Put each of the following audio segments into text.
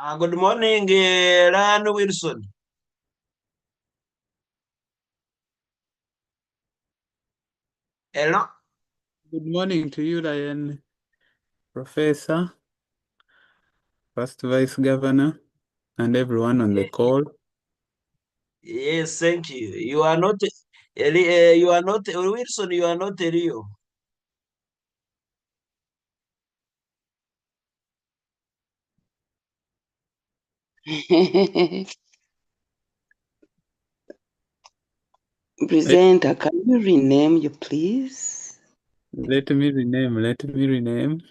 Good morning, Ryan Wilson. Hello. Good morning to you, Ryan, Professor, First Vice Governor, and everyone on the call. Yes, thank you. You are not Wilson. You are not Rio. Presenter, can you rename you, please? Let me rename.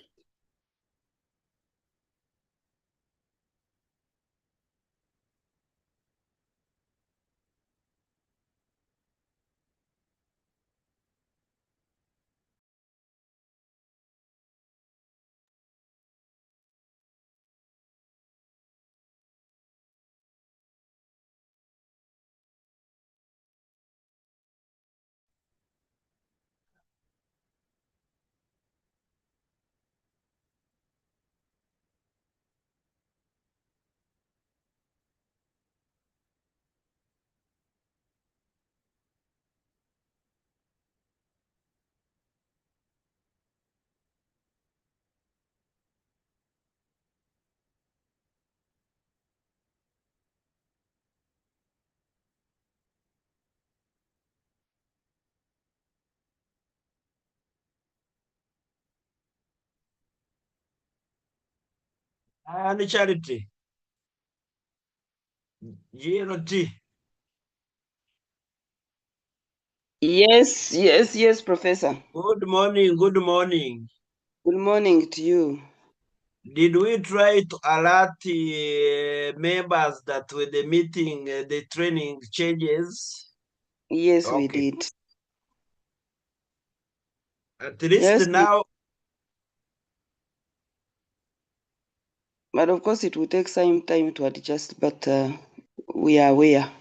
And Charity. GLT. Yes, Professor. Good morning. Good morning. Good morning to you. Did we try to alert members that with the meeting, the training changes? Yes, we Okay. did. At least Yes, now, but of course it will take some time to adjust, but we are aware.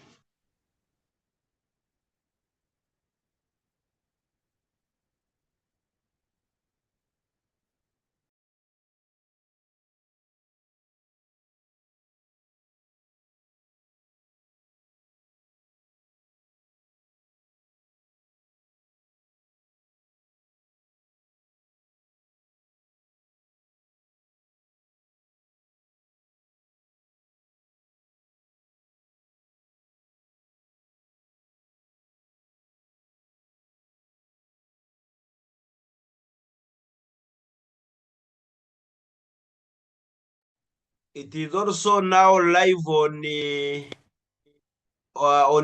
it is also now live on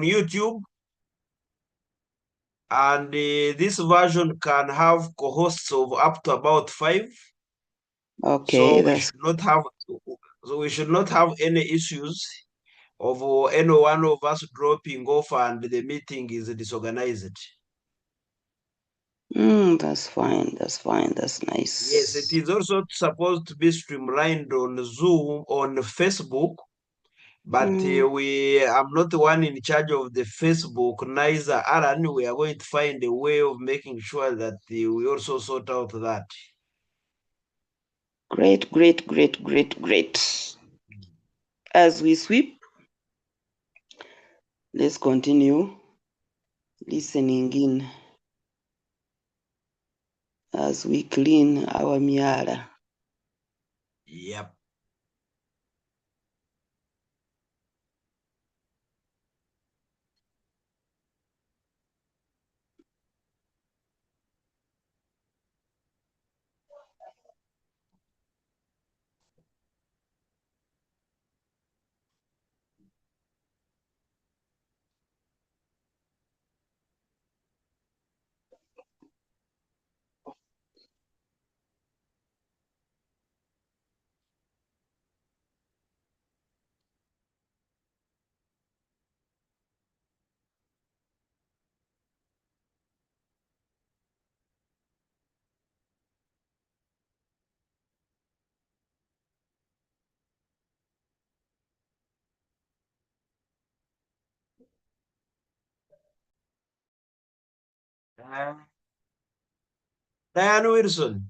YouTube. And this version can have co-hosts of up to about 5. Okay, So we that's should not have any issues of any one of us dropping off and the meeting is disorganized. that's fine. That's fine. That's Yes, it nice. is also supposed to be streamlined on Zoom, on Facebook, but Mm, I'm not the one in charge of the Facebook, neither Alan. We are going to find a way of making sure that we also sort out that. great. As we sweep, let's continue listening in as we clean our miara. Yep. Diane Wilson.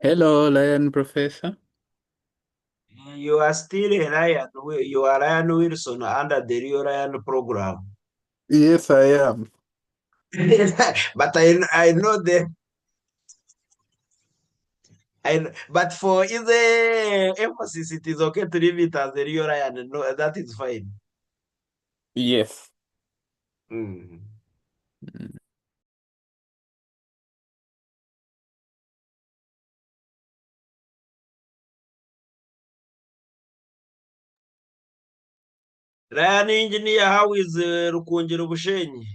Hello, Lion Professor. You are still a Ryan. You are Ryan Wilson under the Real Ryan program. Yes, I am. But I know them. But for the emphasis, it is okay to leave it as the Real Ryan. No, that is fine. Yes. Mm. Mm. Ryan Engineer, how is Rukunjiro Bushenyi?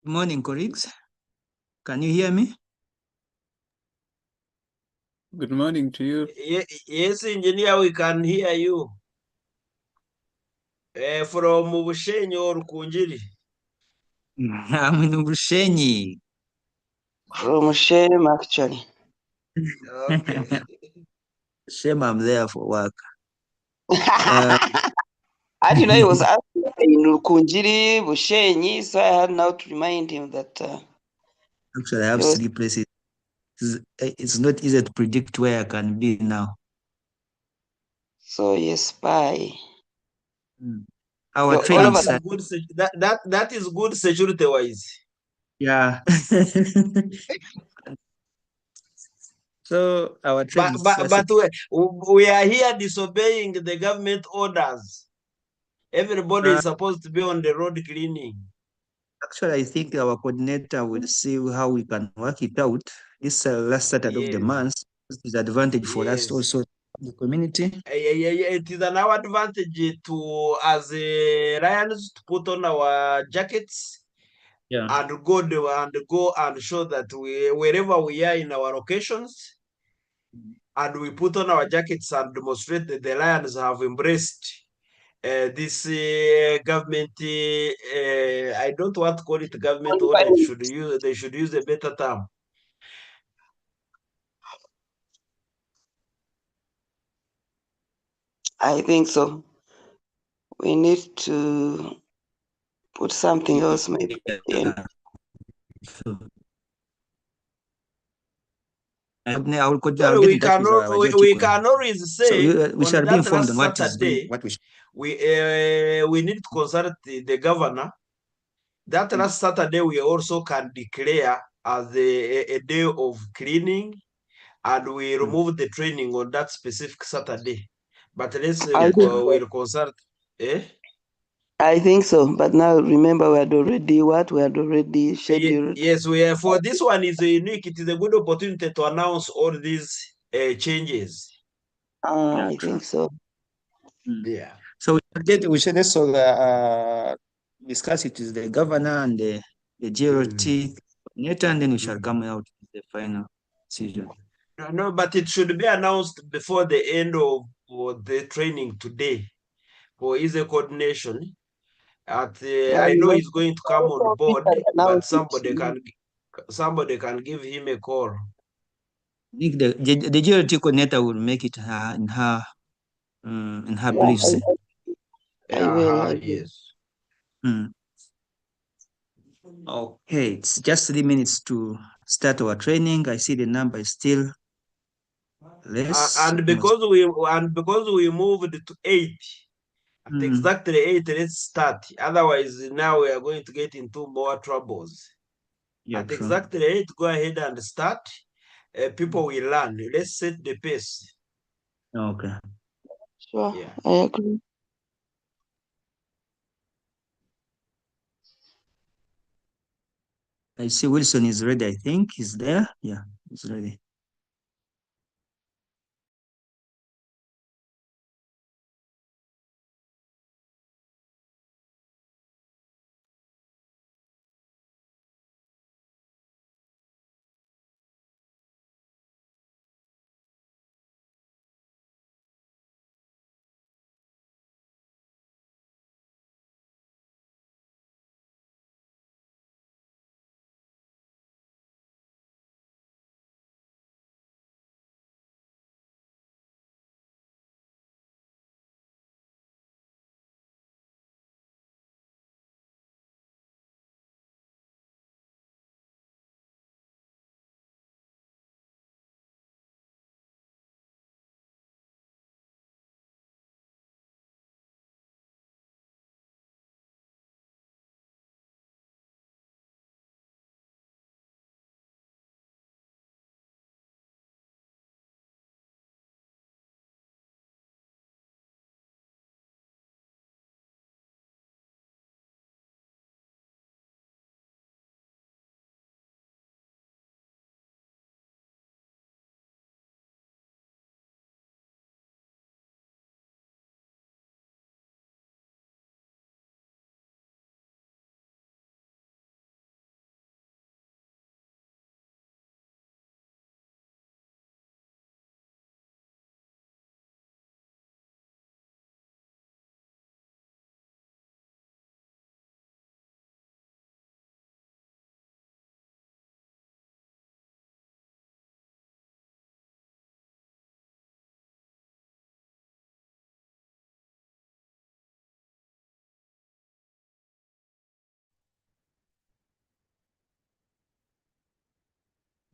Good morning, colleagues. Can you hear me? Good morning to you. Yes, Engineer, we can hear you. From Bushenyi or Rukunjiri? I'm in Bushenyi. From shame, actually. Okay. Shame I'm there for work. And you know, he was asking in Rukunjiri, Bushenyi, so I had now to remind him that Actually, I have he was, 3 places. It's not easy to predict where I can be now. so yes, spy. Our You're all training over That is the, started. good. That is good security wise. Yeah. So our But training but started. but we are here disobeying the government orders. Everybody Uh, is supposed to be on the road cleaning. Actually, I think our coordinator will see how we can work it out. This last Saturday of the Yes, month is advantage for us yes. also, the community. It is an our advantage to as Lions to put on our jackets Yeah. and go and show that wherever we are in our locations, and we put on our jackets and demonstrate that the Lions have embraced this government. I don't want to call it government order. They should use a better term. I think so. We need to put something else maybe in. So I'll Well, get in touch with our GLT. we can always So say we on shall be that informed last on what is going, Saturday, what we should. we need to consult the governor. That last Saturday, we also can declare as a day of cleaning, and we remove the training on that specific Saturday. But let's I think we'll consult. Eh? I think so. But now remember, we had already what? We had already scheduled. Yes, for this one is unique. It is a good opportunity to announce all these changes. Yeah, I true. think so. Yeah. So we should also discuss it with the governor and the GLT coordinator, and then we shall come out with the final decision. No, but it should be announced before the end of the training today for easy coordination. Now, I you know know, he's going to come on board, but announce it. somebody can give him a call. I think the GLT coordinator will make it in her Yeah, beliefs. I will. I will. Yes. Mm. Okay, it's just 3 minutes to start our training. I see the number is still less. And Almost. because we moved to 8 at exactly 8, let's start. Otherwise, now we are going to get into more troubles. Yeah, At true. exactly 8, go ahead and start. People will learn. Let's set the pace. Okay. Sure, Yeah. I agree. I see Wilson is ready, I think. He's there. Yeah, he's ready.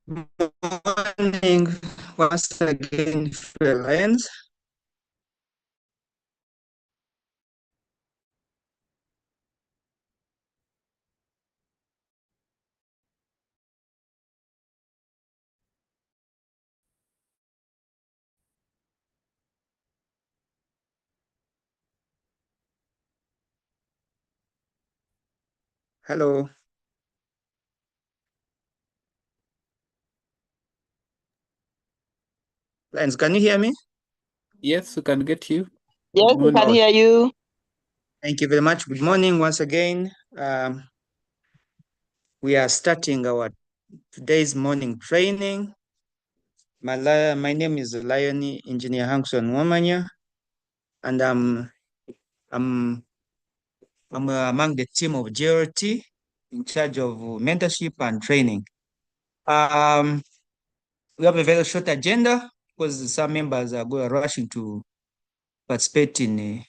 Good morning once again, friends. Hello. Friends, can you hear me? Yes, we can get you. Yes, Good we can morning. hear you. Thank you very much. Good morning once again. We are starting our today's morning training. My name is Lion Engineer Hankson Womanya, and I'm among the team of GLT in charge of mentorship and training. We have a very short agenda because some members are rushing to participate in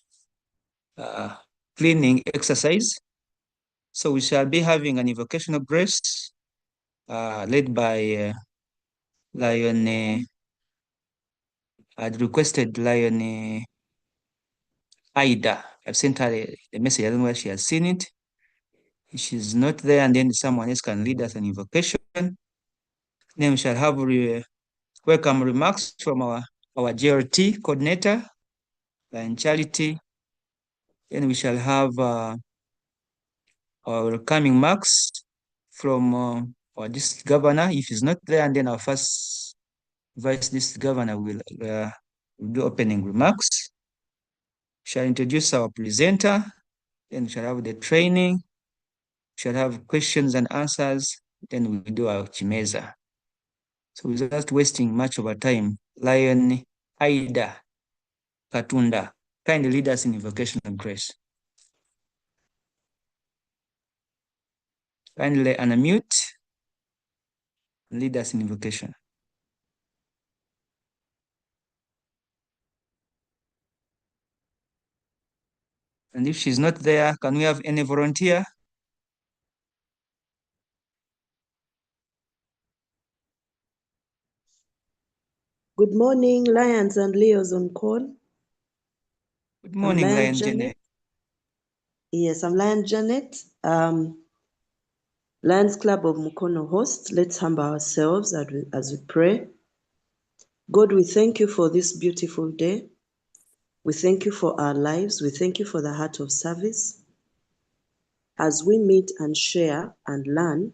a cleaning exercise. So we shall be having an invocation of grace led by Lion. I'd requested Lion Ida. I've sent her the message. I don't know where she has seen it. If she's not there, and then someone else can lead us an invocation. Then we shall have welcome remarks from our GLT coordinator, Lion Charity. Then we shall have our welcoming marks from our district governor. If he's not there, and then our first vice district governor will do opening remarks. Shall introduce our presenter, then we shall have the training, shall have questions and answers, then we do our chimeza. So without wasting much of our time, Lion Aida Katunda, kindly lead us in invocation of grace. Kindly unmute and lead us in invocation. And if she's not there, can we have any volunteer? Good morning, Lions and Leos on call. Good morning, Lion Janet. Yes, I'm Lion Janet. Lions Club of Mukono host. Let's humble ourselves as we pray. God, we thank you for this beautiful day. We thank you for our lives. We thank you for the heart of service. As we meet and share and learn,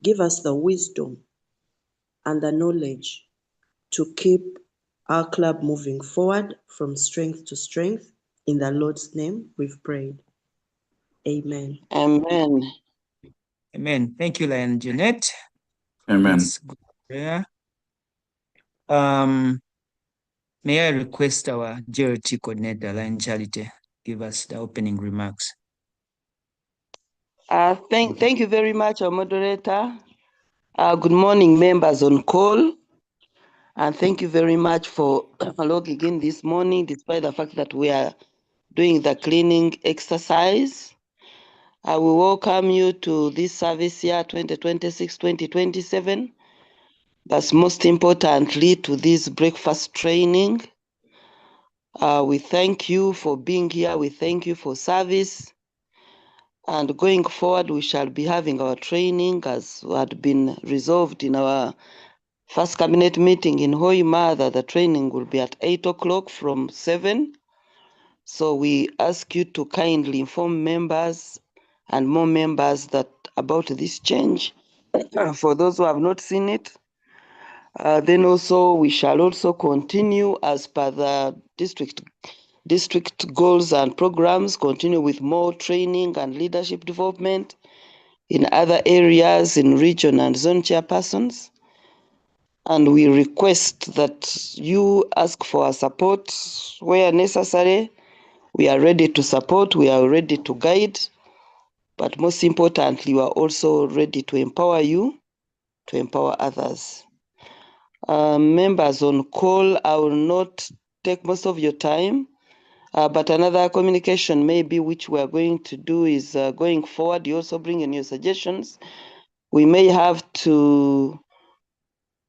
give us the wisdom and the knowledge to keep our club moving forward from strength to strength. In the Lord's name, we've prayed. Amen. Amen. Amen. Thank you, Lion Jeanette. Amen. That's good prayer. May I request our GLT coordinator, Lion Charity, give us the opening remarks. Thank you very much, our moderator. Good morning, members on call. And thank you very much for logging in this morning, despite the fact that we are doing the cleaning exercise. I will welcome you to this service year 2026-2027, but most importantly to this breakfast training. We thank you for being here. We thank you for service. And going forward, we shall be having our training as had been resolved in our first cabinet meeting in Hoima, that the training will be at 8 o'clock from 7. So we ask you to kindly inform members and more members that about this change. For those who have not seen it, then also we shall also continue as per the district goals and programs, continue with more training and leadership development in other areas in region and zone chairpersons. And we request that you ask for our support where necessary. We are ready to support, we are ready to guide, but most importantly, we are also ready to empower you, to empower others. Members on call, I will not take most of your time, but another communication maybe which we are going to do is going forward, you also bring in your suggestions. We may have to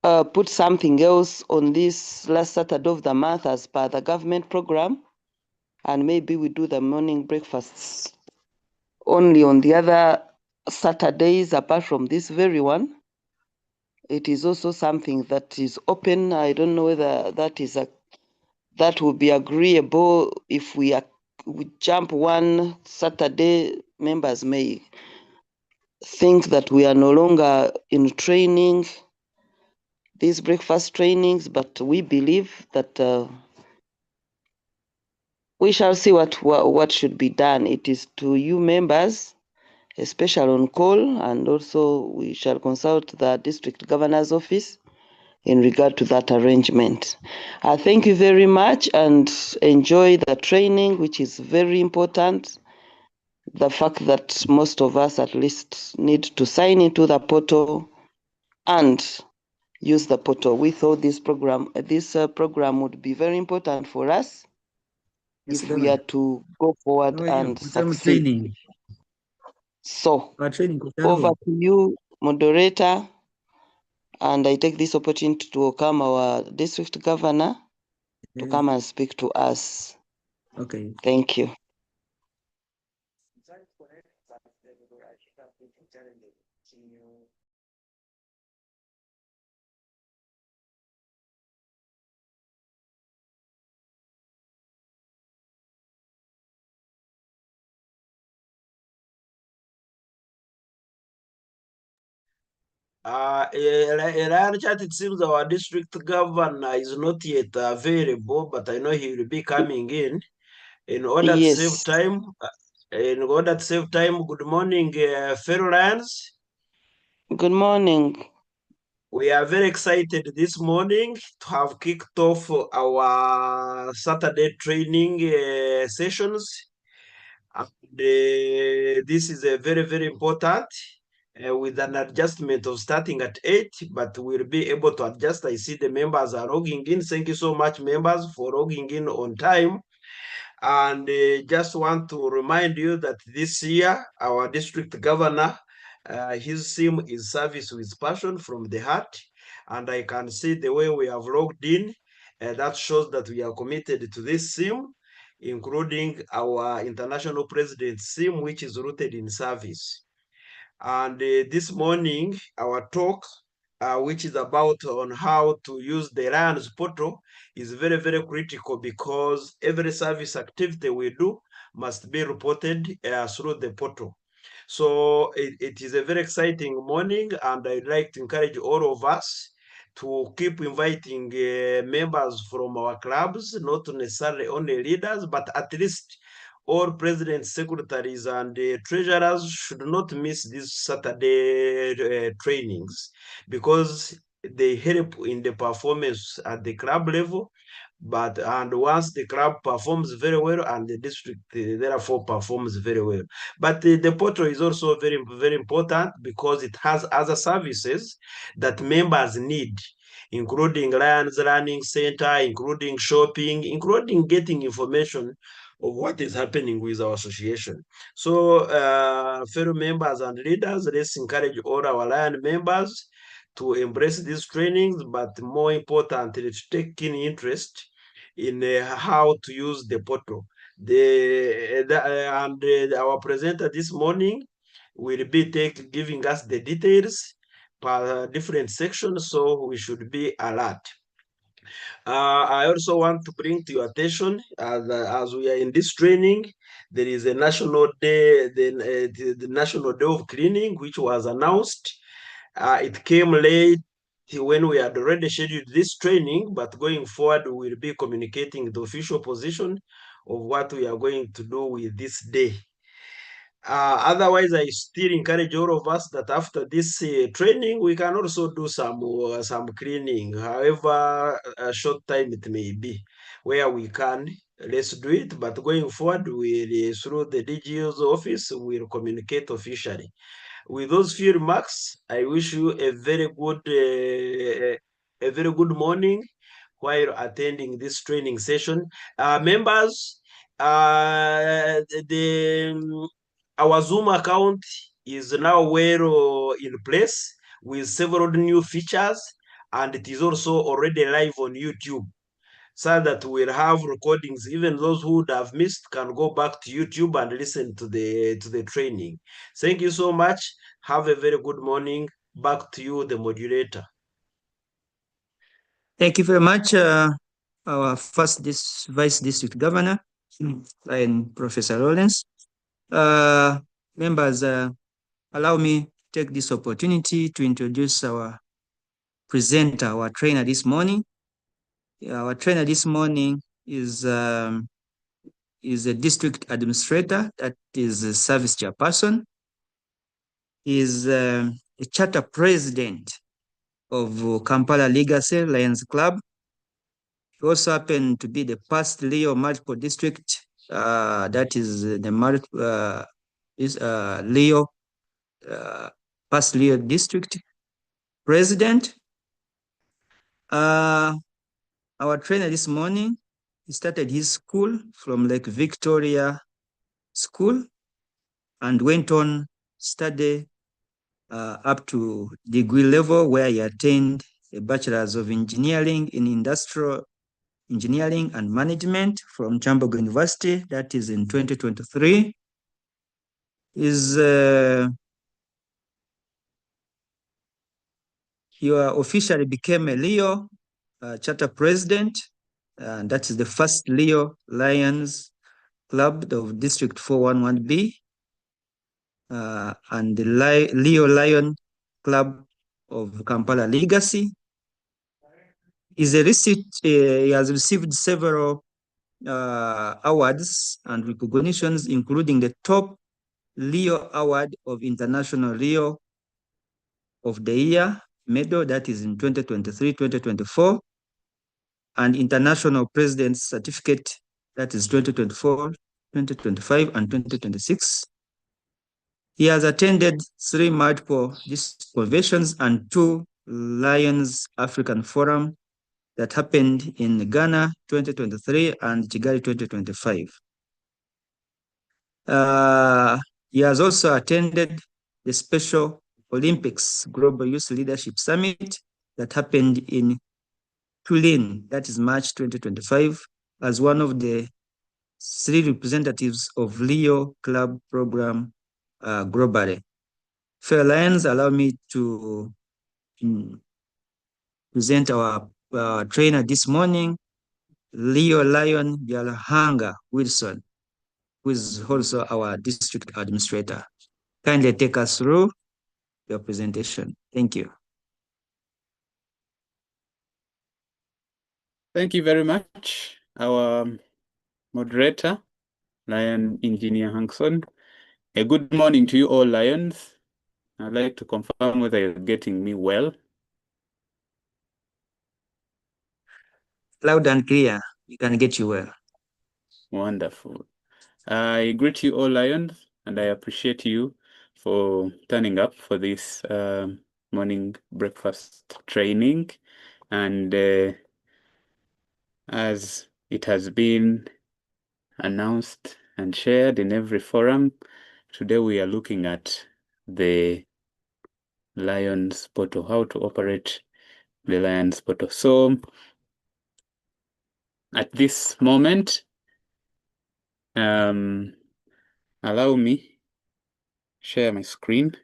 put something else on this last Saturday of the month as per the government program, and maybe we do the morning breakfasts only on the other Saturdays apart from this very one. It is also something that is open. I don't know whether that will be agreeable. If we jump one Saturday, members may think that we are no longer in training, these breakfast trainings, but we believe that we shall see what should be done. It is to you members, especially on call, and also we shall consult the district governor's office in regard to that arrangement. Thank you very much and enjoy the training, which is very important. The fact that most of us at least need to sign into the portal and use the portal. We thought this program would be very important for us if we are to go forward and succeed. Training. So Training. over to you, moderator, and I take this opportunity to welcome our district governor to come and speak to us. Okay. Thank you. Ryan Chat, it seems our district governor is not yet available, but I know he will be coming in. In order to save time, good morning, fellow Lions. Good morning. We are very excited this morning to have kicked off our Saturday training sessions. And, this is a very, very important with an adjustment of starting at 8, but we'll be able to adjust. I see the members are logging in. Thank you so much, members, for logging in on time. And just want to remind you that this year, our district governor, his theme is service with passion from the heart. And I can see the way we have logged in, that shows that we are committed to this theme, including our international president's theme, which is rooted in service. And this morning, our talk which is about on how to use the Lions portal, is very, very critical because every service activity we do must be reported through the portal. So it is a very exciting morning, and I'd like to encourage all of us to keep inviting members from our clubs, not necessarily only leaders, but at least all presidents, secretaries, and treasurers should not miss these Saturday trainings because they help in the performance at the club level. And once the club performs very well and the district therefore performs very well. But the portal is also very, very important because it has other services that members need, including Lions Learning Center, including shopping, including getting information of what is happening with our association. So, fellow members and leaders, let's encourage all our Lion members to embrace these trainings, but more importantly, to take keen interest in how to use the portal. Our presenter this morning will be giving us the details per different sections, so we should be alert. I also want to bring to your attention, as we are in this training, there is a national day, the National Day of Cleaning, which was announced. It came late when we had already scheduled this training, but going forward, we will be communicating the official position of what we are going to do with this day. Otherwise, I still encourage all of us that after this training, we can also do some cleaning, however short time it may be, where we can. Let's do it. But going forward, through the DGO's office, we'll communicate officially. With those few remarks, I wish you a very good morning while attending this training session. Members, our Zoom account is now well in place with several new features, and it is also already live on YouTube, so that we'll have recordings. Even those who would have missed can go back to YouTube and listen to the training. Thank you so much. Have a very good morning. Back to you, the moderator. Thank you very much, our first Vice District Governor, and Professor Lawrence. Members, allow me to take this opportunity to introduce our presenter, our trainer this morning. Our trainer this morning is a district administrator, that is a service chairperson. He is a charter president of Kampala Legacy Lions Club. He also happened to be the past Leo multiple district, that is the Leo, past Leo district president. Our trainer this morning, he started his school from Lake Victoria School and went on study up to degree level, where he attained a Bachelor's of Engineering in Industrial Engineering and Management from Chambogo University, that is in 2023. He officially became a Leo charter president, and that is the first Leo Lions Club of District 411B, and the Leo Lion Club of Kampala Legacy. He has received several awards and recognitions, including the top Leo Award of International Leo of the Year medal, that is in 2023-2024, and International President's Certificate, that is 2024, 2025, and 2026. He has attended 3 multiple conventions and 2 Lions African Forum that happened in Ghana 2023 and Kigali 2025. He has also attended the Special Olympics Global Youth Leadership Summit that happened in Turin, that is March 2025, as one of the 3 representatives of Leo Club program globally. Fellow Lions, allow me to present our trainer this morning, Leo Lion Yalhanga Wilson, who is also our district administrator. Kindly take us through your presentation. Thank you. Thank you very much, our moderator, Lion Engineer Hankson. A good morning to you all, Lions. I'd like to confirm whether you're getting me well. Loud and clear, we can get you well. Wonderful. I greet you all, Lions, and I appreciate you for turning up for this morning breakfast training. And as it has been announced and shared in every forum, today we are looking at the Lions portal, how to operate the Lions portal. So at this moment, allow me share my screen.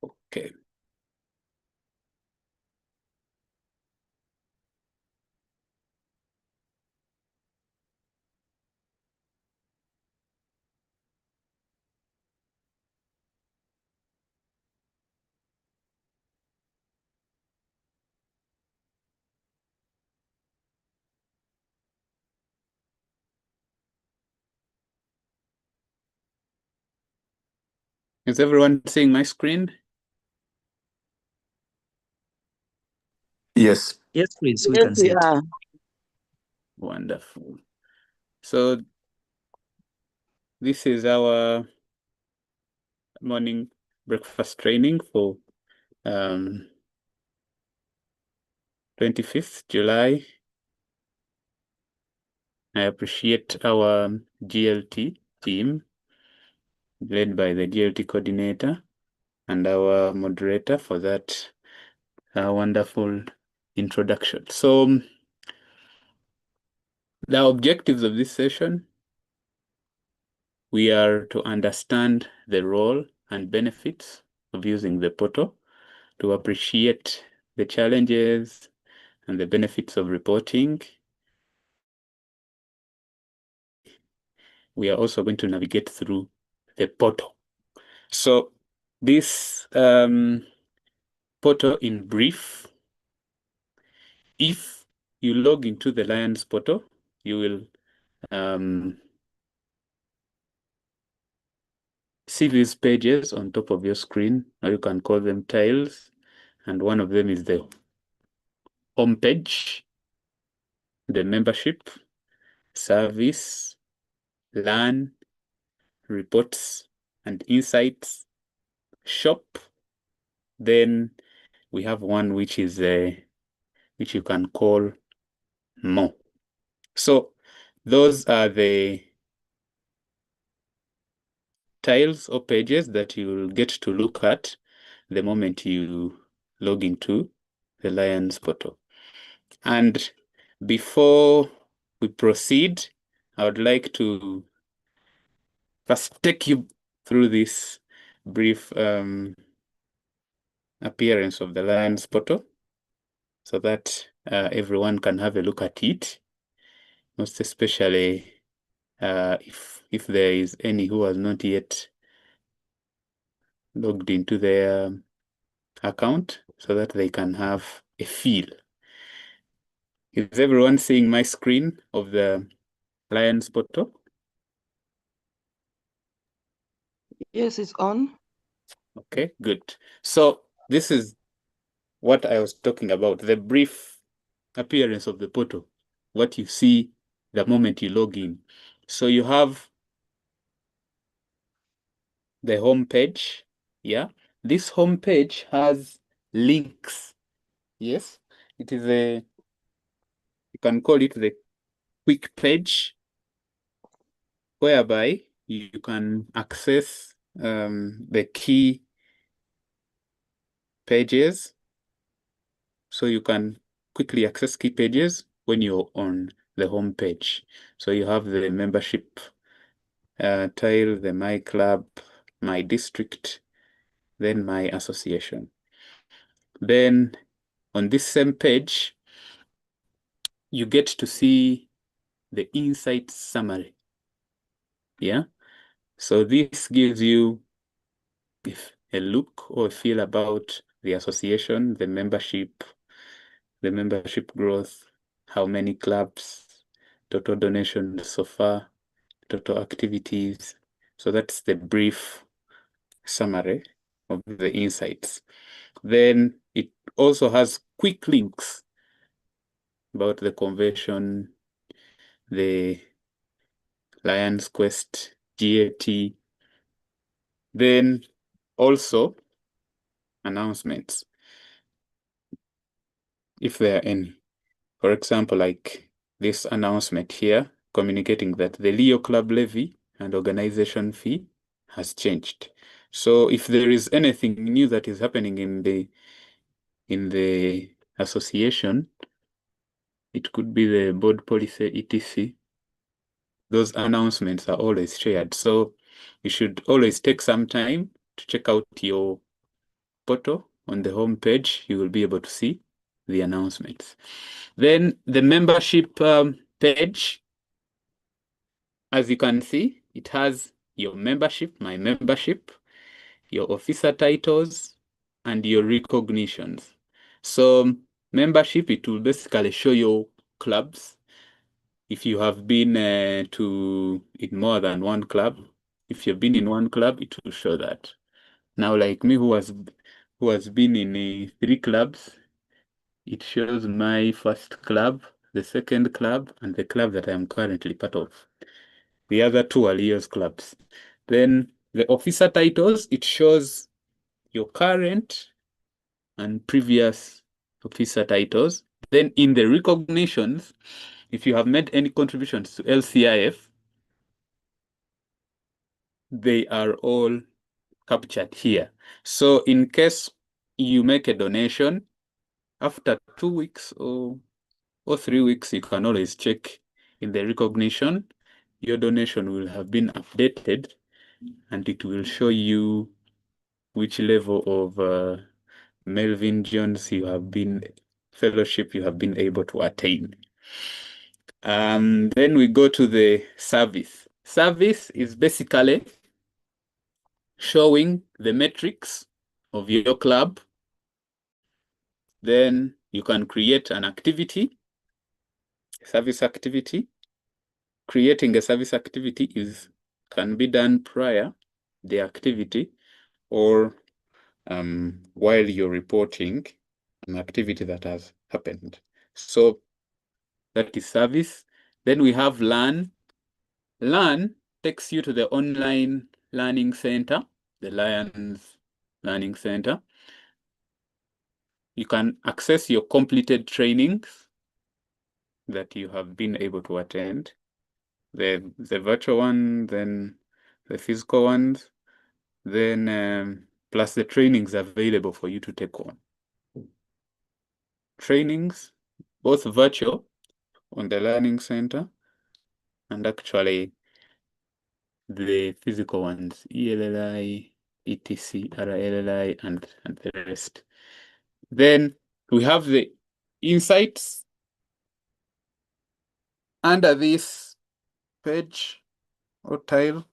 Okay. Is everyone seeing my screen? Yes. Yes, please, we Yes, can see it. yeah. Wonderful. So this is our morning breakfast training for 25th July. I appreciate our GLT team led by the GLT coordinator and our moderator for that wonderful introduction. So the objectives of this session, we are to understand the role and benefits of using the portal, to appreciate the challenges and the benefits of reporting. We are also going to navigate through the portal. So this portal in brief, if you log into the Lions portal, you will see these pages on top of your screen, or you can call them tiles. And one of them is the home page, the membership, service, learn, reports and insights, shop. Then we have one which is which you can call more. So those are the tiles or pages that you'll get to look at the moment you log into the Lions portal. And before we proceed, I would like to first take you through this brief appearance of the Lions portal so that everyone can have a look at it, most especially if there is any who has not yet logged into their account, so that they can have a feel. Is everyone seeing my screen of the Lions portal? Yes, it's on. Okay, good. So this is what I was talking about, the brief appearance of the portal, what you see the moment you log in. So you have the home page. Yeah, this home page has links. Yes, it is you can call it the quick page, whereby you can access the key pages. So you can quickly access key pages when you're on the home page. So you have the membership tile, the My Club, My District, then My Association. Then on this same page, you get to see the insight summary. Yeah. So this gives you a look or a feel about the association, the membership growth, how many clubs, total donations so far, total activities. So that's the brief summary of the insights. Then it also has quick links about the convention, the Lions Quest, GLT, then also announcements, if there are any. For example, like this announcement here, communicating that the Leo Club levy and organization fee has changed. So if there is anything new that is happening in the association, it could be the board policy, etc. Those announcements are always shared. So you should always take some time to check out your portal on the home page. You will be able to see the announcements. Then the membership page, as you can see, it has your membership, my membership, your officer titles, and your recognitions. So membership, it will basically show your clubs. If you have been in more than one club, if you've been in one club, it will show that. Now, like me, who has been in 3 clubs, it shows my first club, the second club, and the club that I am currently part of. The other 2 are Leo's clubs. Then the officer titles, it shows your current and previous officer titles. Then in the recognitions, if you have made any contributions to LCIF, they are all captured here. So in case you make a donation, after 2 weeks or 3 weeks, you can always check in the recognition. Your donation will have been updated and it will show you which level of Melvin Jones fellowship you have been able to attain. Then we go to the service. Service is basically showing the metrics of your club. Then you can create an activity, service activity. Creating a service activity can be done prior the activity or while you're reporting an activity that has happened. So that is service. Then we have Learn. Learn takes you to the online learning center, the Lions Learning Center. You can access your completed trainings that you have been able to attend, the virtual one, then the physical ones, then plus the trainings available for you to take on. Trainings, both virtual on the Learning Center and actually the physical ones, ELLI, ETC, RLLI, and the rest. Then we have the insights. Under this page or tile,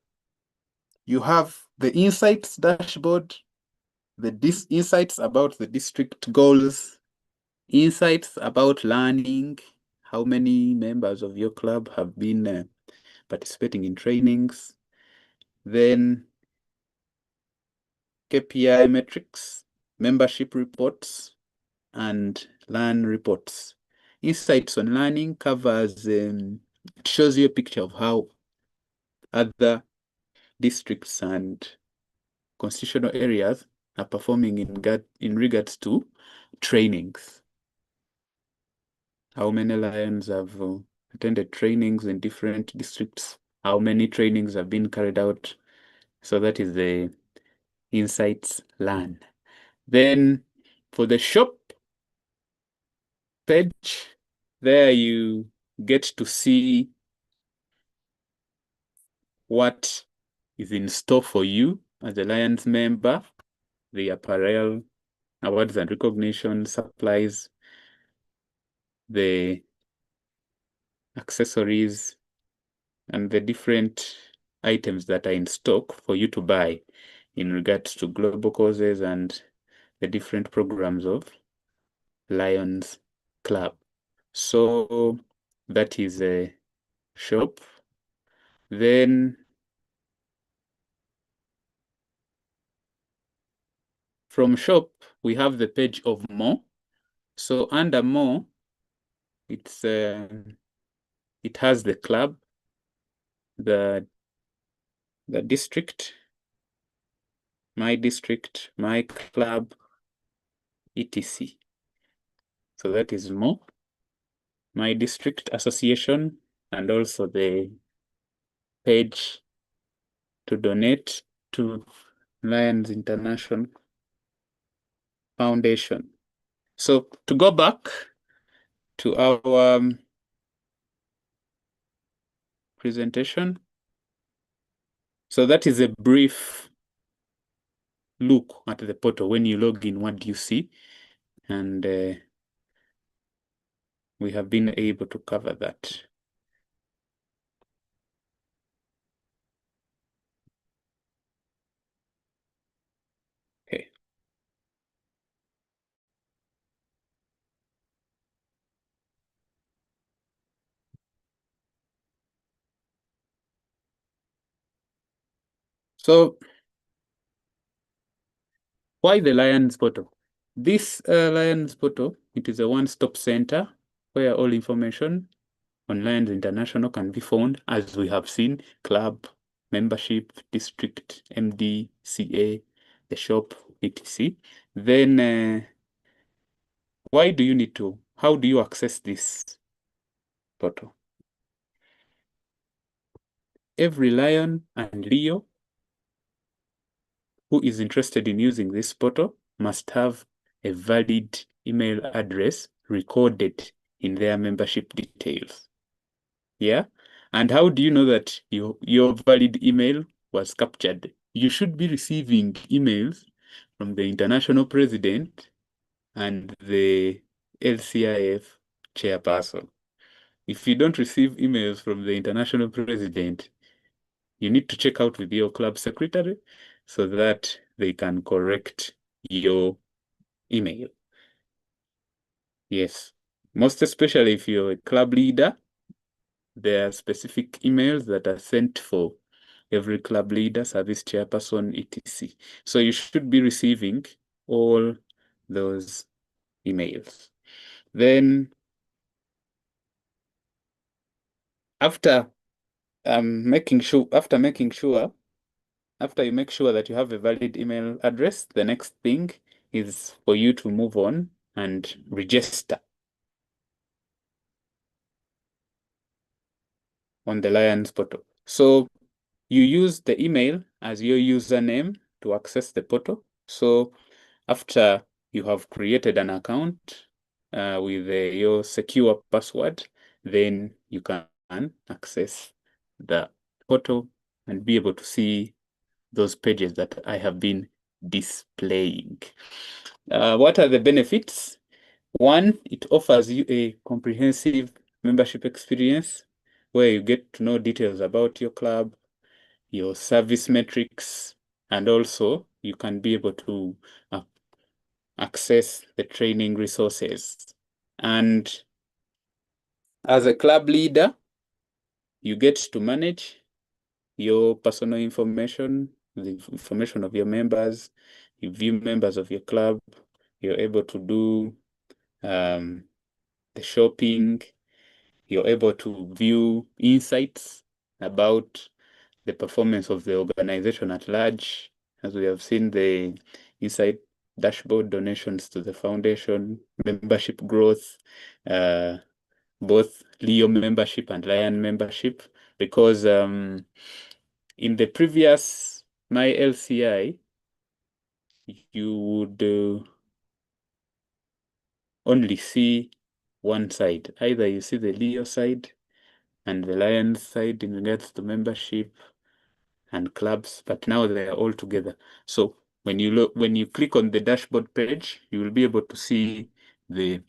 you have the insights dashboard, the insights about the district goals, insights about learning, how many members of your club have been participating in trainings, then KPI metrics, membership reports, and learn reports. Insights on learning covers, it shows you a picture of how other districts and constitutional areas are performing in regards to trainings. How many Lions have attended trainings in different districts? How many trainings have been carried out? So that is the insights learn. Then For the shop page, there you get to see what is in store for you as a Lions member, the apparel, awards and recognition, supplies, the accessories, and the different items that are in stock for you to buy in regards to global causes and the different programs of Lions Club. So that is a shop. Then from shop, we have the page of more. So under more, it has the club, the district, my club, etc. So that is more, my district association, and also the page to donate to Lions International Foundation. So to go back to our presentation, so that is a brief look at the portal. When you log in, what do you see? And we have been able to cover that. Okay. So why the Lions portal? This Lions portal, it is a one-stop center where all information on Lions International can be found, as we have seen: club, membership, district, MD, CA, the shop, etc. Then how do you access this portal? Every Lion and Leo who is interested in using this portal must have a valid email address recorded in their membership details. Yeah? And how do you know that your valid email was captured? You should be receiving emails from the international president and the LCIF chairperson. If you don't receive emails from the international president, you need to check out with your club secretary so that they can correct your email. Yes, most especially if you're a club leader, there are specific emails that are sent for every club leader, service chairperson, etc. So you should be receiving all those emails. Then after you make sure that you have a valid email address, the next thing is for you to move on and register on the Lions portal. So you use the email as your username to access the portal. So after you have created an account with your secure password, then you can access the portal and be able to see those pages that I have been displaying. What are the benefits? One, it offers you a comprehensive membership experience where you get to know details about your club, your service metrics, and also you can be able to access the training resources. And as a club leader, you get to manage your personal information, the information of your members. You view members of your club. You're able to do the shopping. You're able to view insights about the performance of the organization at large. As we have seen, the insight dashboard, donations to the foundation, membership growth, both Leo membership and Lion membership, because in the previous My LCI, you would only see one side. Either you see the Leo side and the Lions side in regards to membership and clubs, but now they are all together. So when you click on the dashboard page, you will be able to see the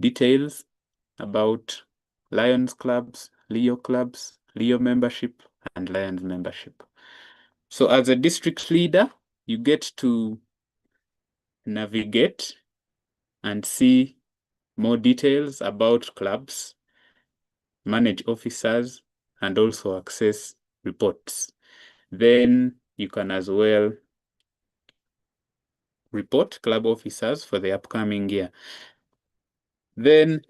details about Lions clubs, Leo membership, and Lions membership. So as a district leader, you get to navigate and see more details about clubs, manage officers, and also access reports. Then you can as well report club officers for the upcoming year. Then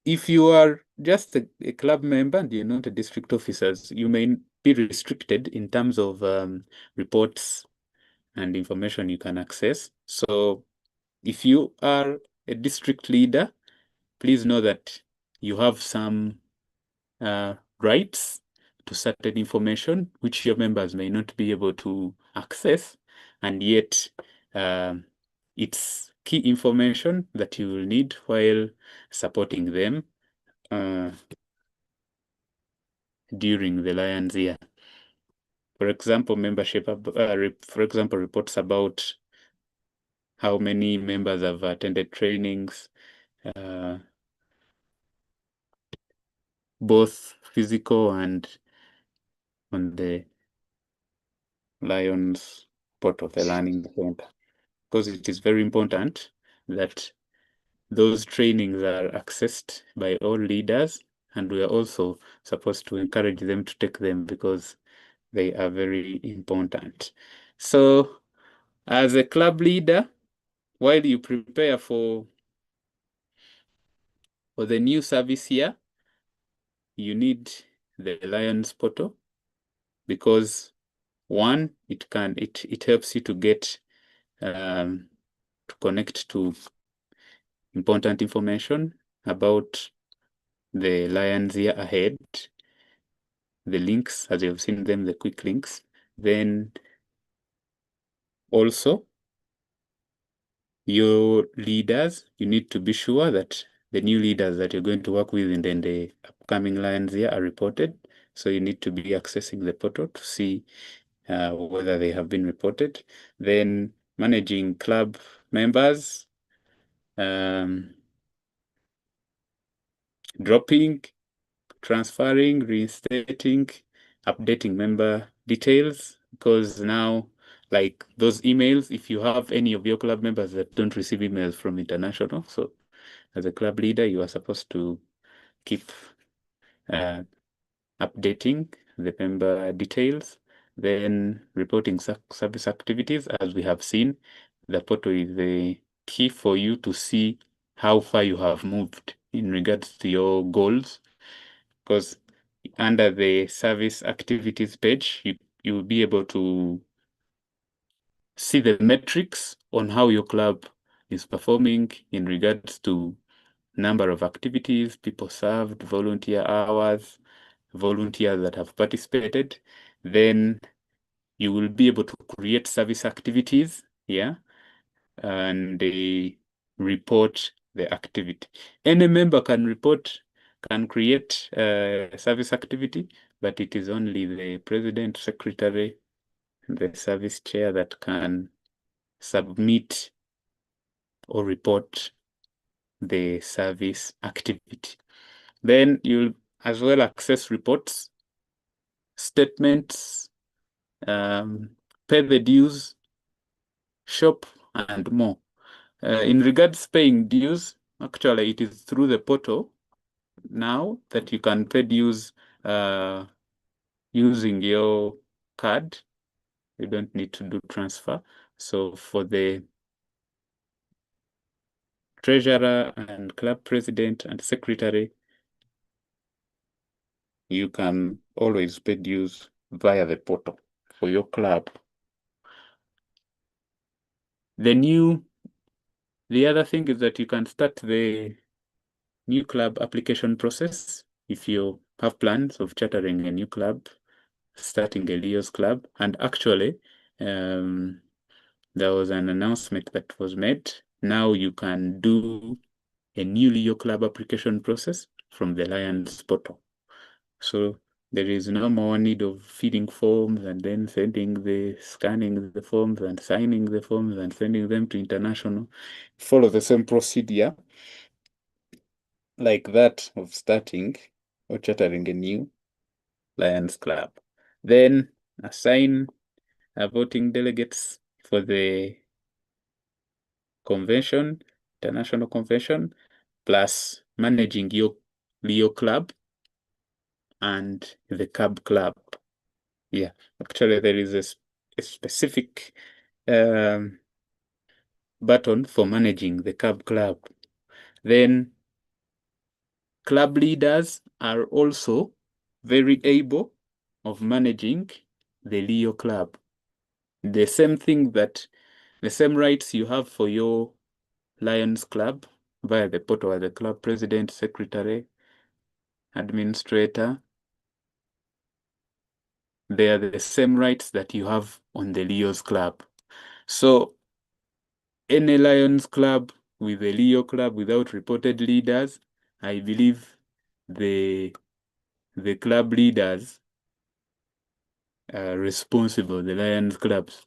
if you are just a club member and you're not a district officer, you may be restricted in terms of reports and information you can access. So if you are a district leader, please know that you have some rights to certain information which your members may not be able to access, and yet it's key information that you will need while supporting them during the Lions year. For example, reports about how many members have attended trainings, both physical and on the Lions part of the learning center, because it is very important that those trainings are accessed by all leaders, and we are also supposed to encourage them to take them because they are very important. So as a club leader, while you prepare for the new service year, you need the Lions portal, because one, it helps you to get to connect to important information about the Lions year ahead, the links, as you've seen them, the quick links. Then also your leaders, you need to be sure that the new leaders that you're going to work with in the upcoming Lions year are reported. So you need to be accessing the portal to see whether they have been reported. Then managing club members, dropping, transferring, reinstating, updating member details, because now, like those emails, if you have any of your club members that don't receive emails from international, so as a club leader, you are supposed to keep updating the member details. Then reporting service activities, as we have seen, the portal is the key for you to see how far you have moved in regards to your goals, because under the service activities page, you will be able to see the metrics on how your club is performing in regards to number of activities, people served, volunteer hours, volunteers that have participated. Then you will be able to create service activities, and they report the activity. Any member can create a service activity, but it is only the president, secretary, and the service chair that can submit or report the service activity. Then you'll as well access reports, statements, pay the dues, shop, and more. In regards paying dues, actually it is through the portal now that you can pay dues using your card. You don't need to do transfer. So for the treasurer and club president and secretary, you can always pay dues via the portal for your club. The other thing is that you can start the new club application process if you have plans of chartering a new club, starting a Leo's club. And actually, there was an announcement that was made. Now you can do a new Leo Club application process from the Lions portal. So there is no more need of filling forms and then scanning the forms and signing the forms and sending them to international. Follow the same procedure like that of starting or chartering a new Lions Club. Then assign voting delegates for the convention, international convention, plus managing your Leo Club and the Cub Club. Yeah, actually there is a specific button for managing the Cub Club. Then club leaders are also very able of managing the Leo Club. The same rights you have for your Lions Club via the portal as the club president, secretary, administrator. They are the same rights that you have on the Leo's Club. So any Lions Club with a Leo Club without reported leaders, I believe the club leaders are responsible, the Lions clubs,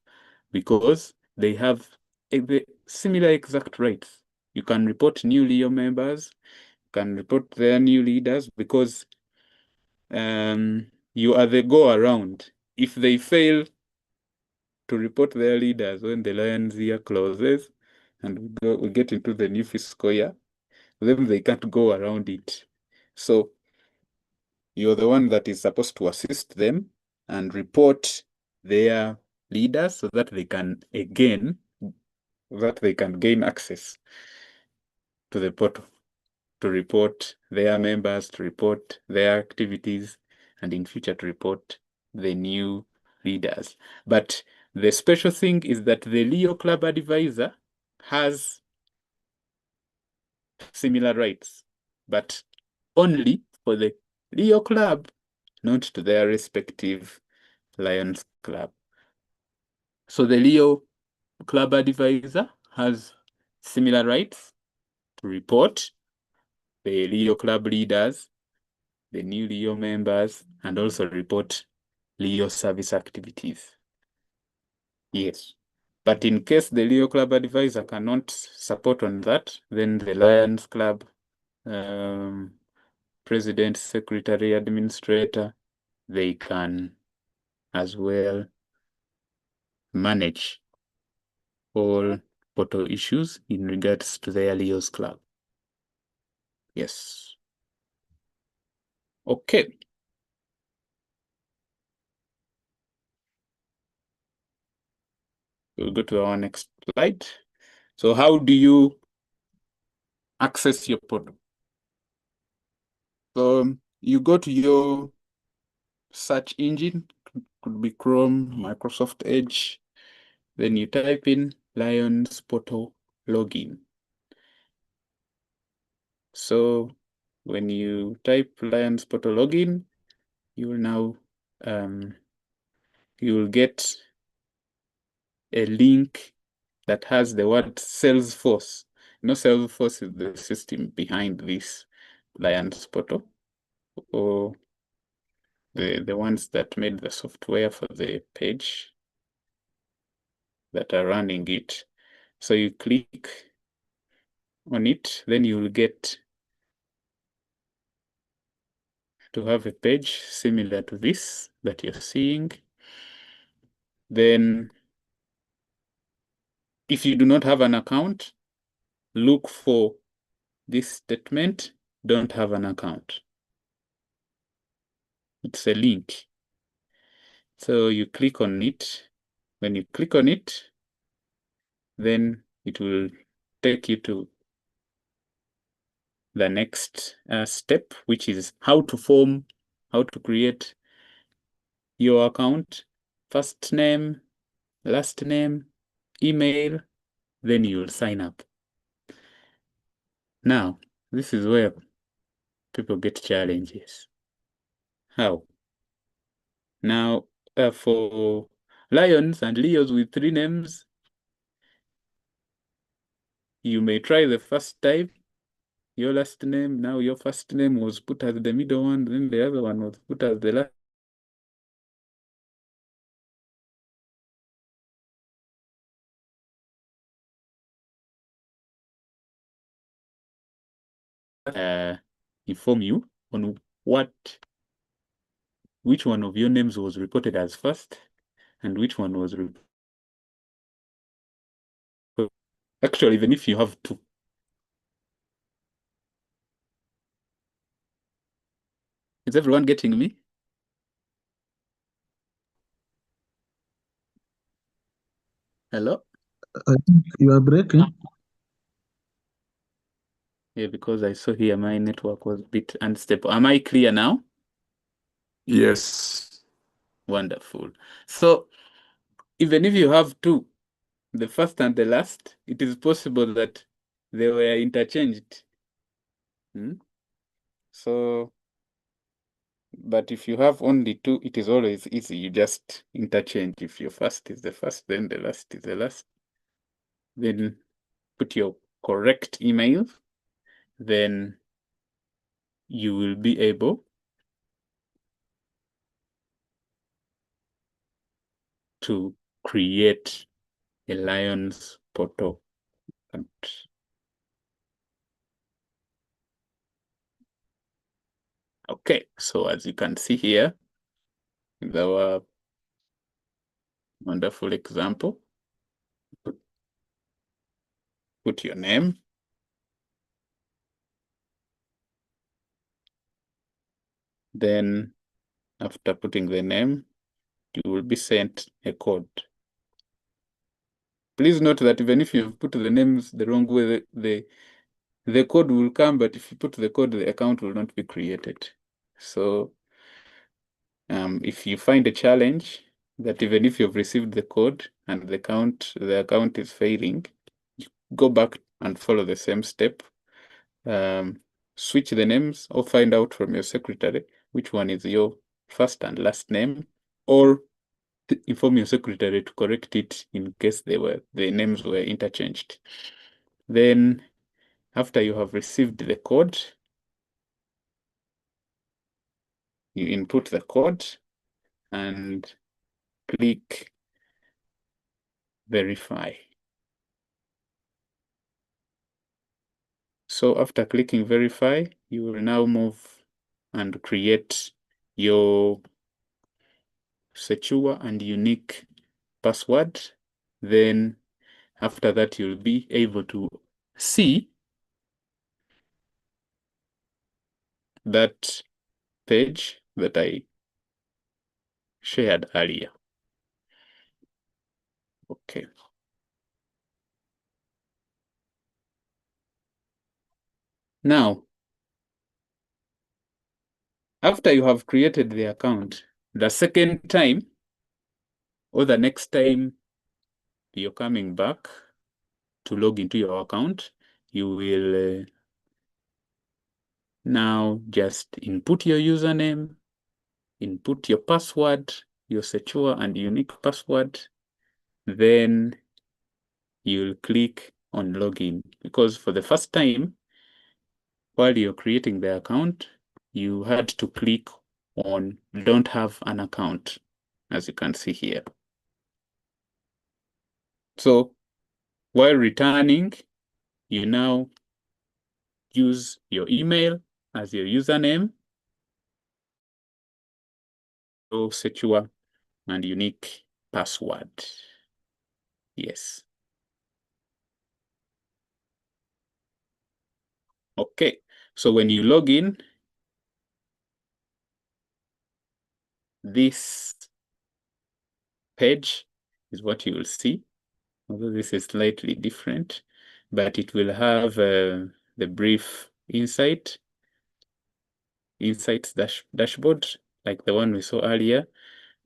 because they have the similar exact rights. You can report new Leo members, you can report their new leaders, because you are the go-around. If they fail to report their leaders when the Lions year closes and we get into the new fiscal year, then they can't go around it. So you're the one that is supposed to assist them and report their leaders so that they can gain access to the portal to report their members, to report their activities, and in future to report the new leaders. But the special thing is that the Leo Club advisor has similar rights, but only for the Leo Club, not to their respective Lions Club. So the Leo Club advisor has similar rights to report the Leo Club leaders, the new Leo members, and also report Leo service activities. Yes. But in case the Leo Club advisor cannot support on that, then the Lions Club president, secretary, administrator, they can as well manage all portal issues in regards to their Leo's Club. Yes. Okay. We'll go to our next slide. So how do you access your portal? So you go to your search engine, could be Chrome, Microsoft Edge, then you type in Lions Portal login. So when you type Lions Portal login, you will now you will get a link that has the word Salesforce. You know, Salesforce is the system behind this Lions Portal, or the ones that made the software for the page that are running it. So you click on it, then you will get to have a page similar to this that you're seeing. Then if you do not have an account, look for this statement, don't have an account. It's a link. So you click on it. When you click on it, then it will take you to the next step, which is how to create your account, first name, last name, email, then you'll sign up. Now, this is where people get challenges. How? Now, for Lions and Leos with 3 names, you may try the first time, your last name, now your first name was put as the middle one, then the other one was put as the last. Inform you on which one of your names was reported as first and which one was actually, even if you have two. Is everyone getting me? Hello? I think you are breaking. Yeah, because I saw here my network was a bit unstable. Am I clear now? Yes. Wonderful. So even if you have two, the first and the last, it is possible that they were interchanged. So, but if you have only two, it is always easy. You just interchange. If your first is the first, then the last is the last. Then put your correct email. Then you will be able to create a Lions portal account. Okay, so as you can see here, with our wonderful example, put your name. Then after putting the name, you will be sent a code. Please note that even if you've put the names the wrong way, the code will come, but if you put the code, the account will not be created. So if you find a challenge that even if you've received the code and the account is failing, you go back and follow the same step. Switch the names or find out from your secretary which one is your first and last name, or inform your secretary to correct it in case the names were interchanged. Then after you have received the code, you input the code and click verify. So after clicking verify, you will now move and create your secure and unique password. Then after that, you'll be able to see that page that I shared earlier. Okay. Now, after you have created the account, the second time or the next time you're coming back to log into your account, you will now just input your username, input your password, your secure and unique password, then you'll click on login, because for the first time, while you're creating the account, you had to click on don't have an account, as you can see here. So while returning, you now use your email as your username, your secure and unique password. Yes. Okay, so when you log in, this page is what you will see, although this is slightly different, but it will have the brief insights dashboard, like the one we saw earlier.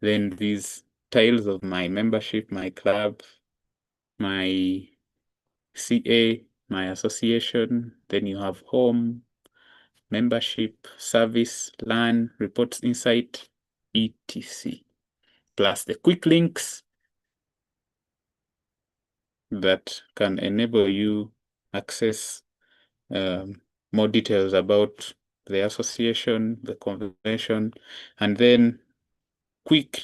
Then these tiles of my membership, my club, my CA, my association. Then you have home, membership, service, LAN, reports, insight, etc. Plus the quick links that can enable you access more details about the association, the convention, and then quick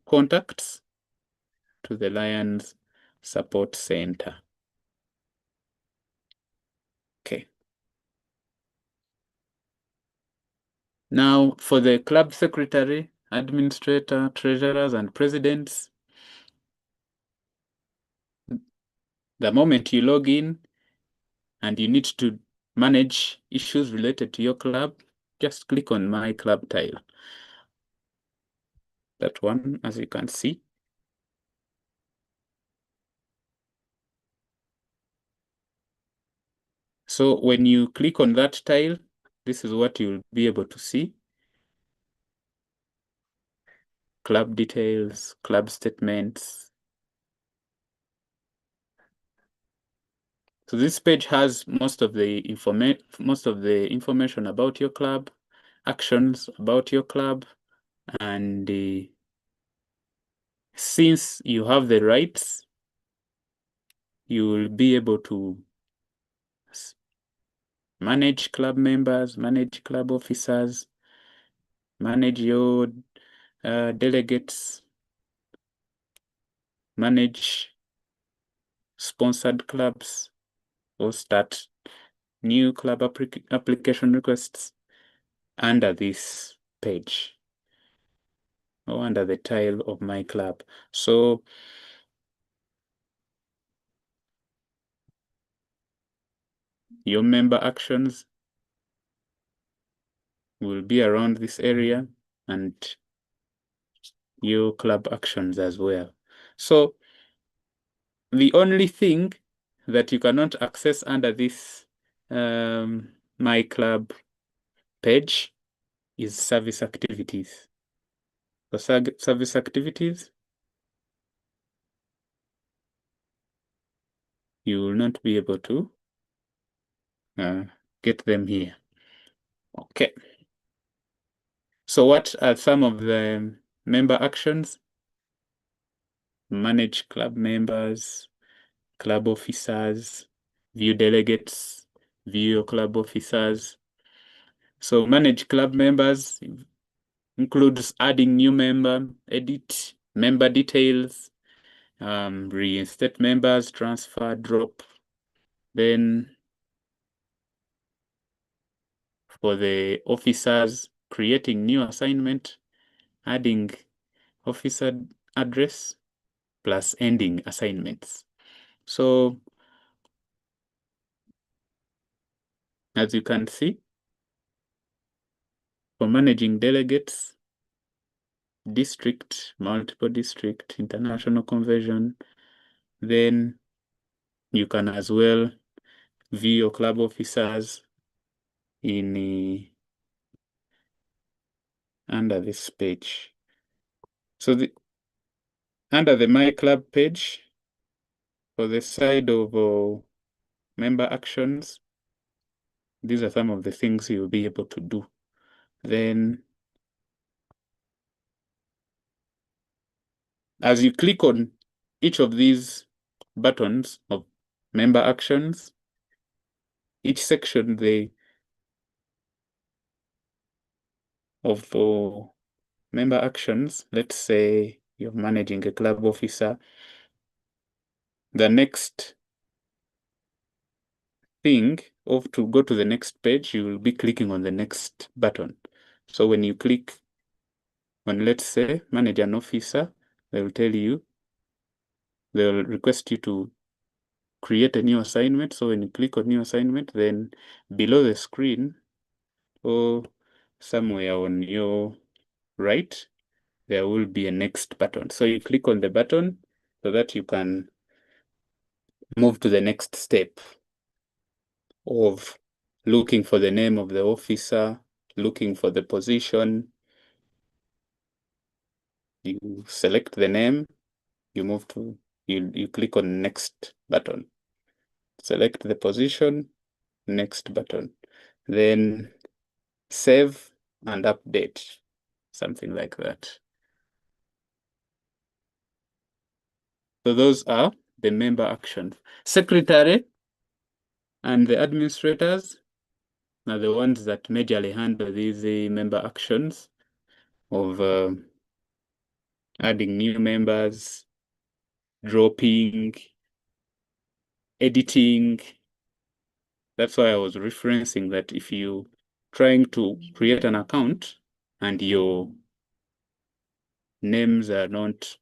contacts to the Lions Support Center. Okay. Now, for the club secretary, administrator, treasurers, and presidents, the moment you log in and you need to manage issues related to your club, just click on My Club tile. That one, as you can see. So when you click on that tile, this is what you'll be able to see. Club details, club statements. So this page has most of the information about your club, actions about your club, and since you have the rights, you will be able to manage club members, manage club officers, manage your delegates, manage sponsored clubs, or start new club application requests under this page or under the tile of My Club. So your member actions will be around this area and your club actions as well. So the only thing that you cannot access under this My Club page is service activities. For service activities, you will not be able to get them here. Okay. So what are some of the member actions? Manage club members, club officers, view delegates, view your club officers. So manage club members includes adding new member, edit member details, reinstate members, transfer, drop. Then for the officers, creating new assignment, adding officer address, plus ending assignments. So as you can see, for managing delegates, district, multiple district, international convention, then you can as well view your club officers in under this page. So under the My Club page, for the side of member actions, these are some of the things you'll be able to do. Then as you click on each of these buttons of member actions, each section of member actions, let's say you're managing a club officer, the next thing to go to the next page, you will be clicking on the next button. So when you click on, let's say, manage an officer, they'll request you to create a new assignment. So when you click on new assignment, then below the screen or somewhere on your right, there will be a next button. So you click on the button so that you can move to the next step of looking for the name of the officer, looking for the position. You select the name, you click on next button. Select the position, next button. Then save and update, something like that. So those are the member actions. Secretary and the administrators are the ones that majorly handle these member actions of adding new members, dropping, editing. That's why I was referencing that if you trying to create an account and your names are not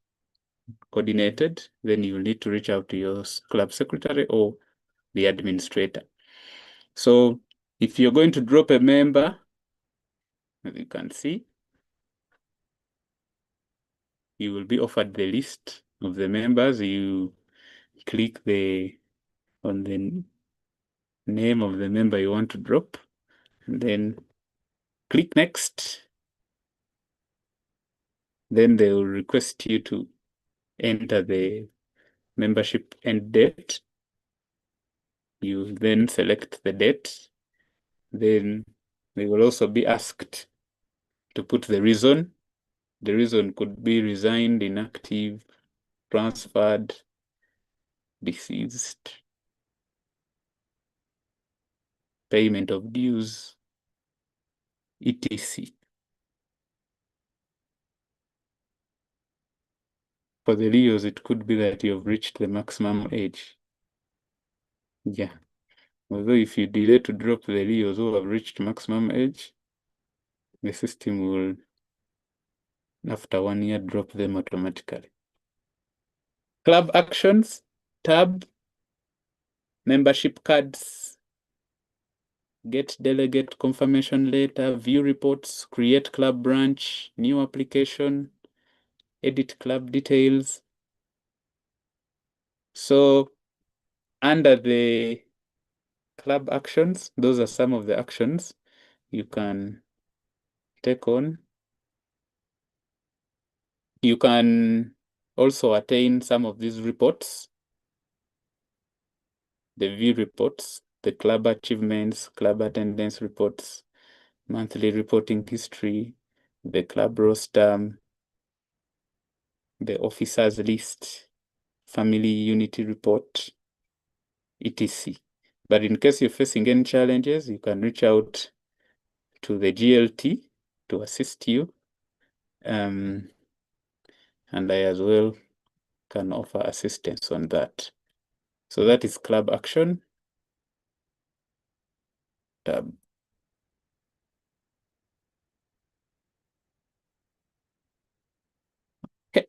coordinated, then you need to reach out to your club secretary or the administrator. So if you're going to drop a member, as you can see, you will be offered the list of the members. You click on the name of the member you want to drop, and then click next. Then they will request you to enter the membership end date. You then select the date. Then they will also be asked to put the reason. The reason could be resigned, inactive, transferred, deceased, payment of dues, etc. For the Leos, it could be that you've reached the maximum age. Yeah. Although if you delay to drop the Leos who have reached maximum age, the system will, after 1 year, drop them automatically. Club actions, tab, membership cards, get delegate confirmation letter, view reports, create club branch, new application, edit club details. So under the club actions, those are some of the actions you can take on. You can also attain some of these reports, the view reports, the club achievements, club attendance reports, monthly reporting history, the club roster, the officers list, family unity report, etc. But in case you're facing any challenges, you can reach out to the GLT to assist you. And I as well can offer assistance on that. So that is club action tab. Okay.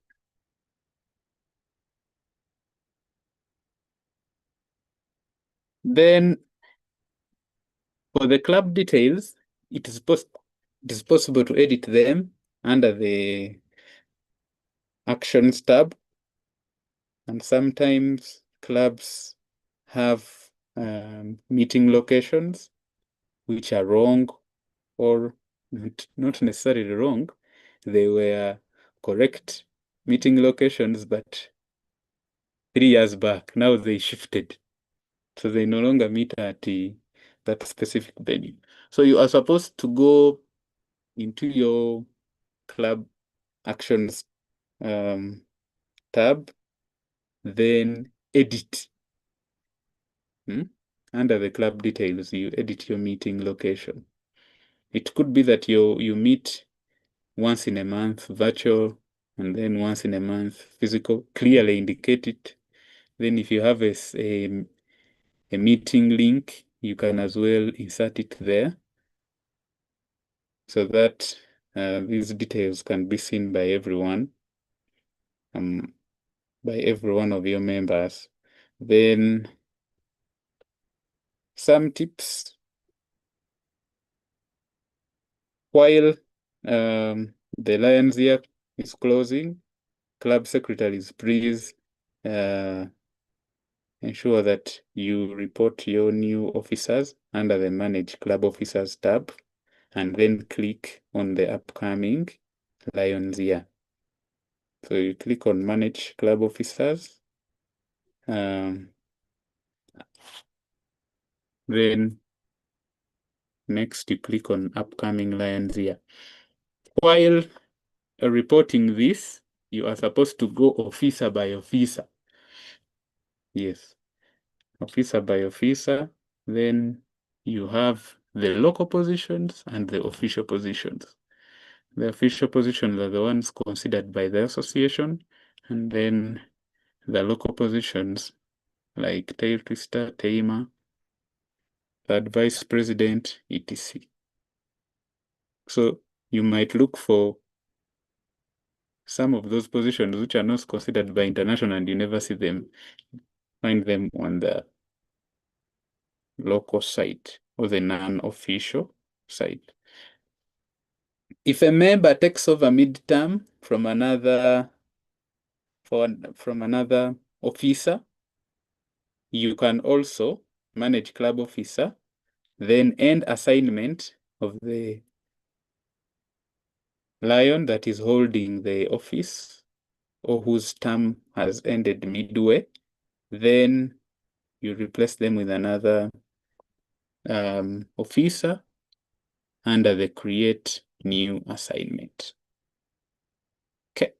Then for the club details, it is possible to edit them under the actions tab. And sometimes clubs have meeting locations which are wrong or not necessarily wrong. They were correct meeting locations, but 3 years back, now they shifted. So they no longer meet at that specific venue. So you are supposed to go into your club actions tab, then edit. Under the club details, you edit your meeting location. It could be that you meet once in a month virtual, and then once in a month physical. Clearly indicate it. Then if you have a meeting link, you can as well insert it there, so that these details can be seen by everyone, by every one of your members. Then some tips. While the Lions year is closing, club secretaries, please ensure that you report your new officers under the Manage Club Officers tab, and then click on the upcoming Lions year. So you click on Manage Club Officers. Then next you click on upcoming Lions year. While reporting this, you are supposed to go officer by officer. Yes. Officer by officer. Then you have the local positions and the official positions. The official positions are the ones considered by the association, and then the local positions like tail twister, tamer, third vice president, etc. So you might look for some of those positions which are not considered by international and you never see them, find them on the local site or the non-official site. If a member takes over midterm from another officer, you can also manage club officer, then end assignment of the lion that is holding the office or whose term has ended midway, then you replace them with another officer under the create new assignment. Okay.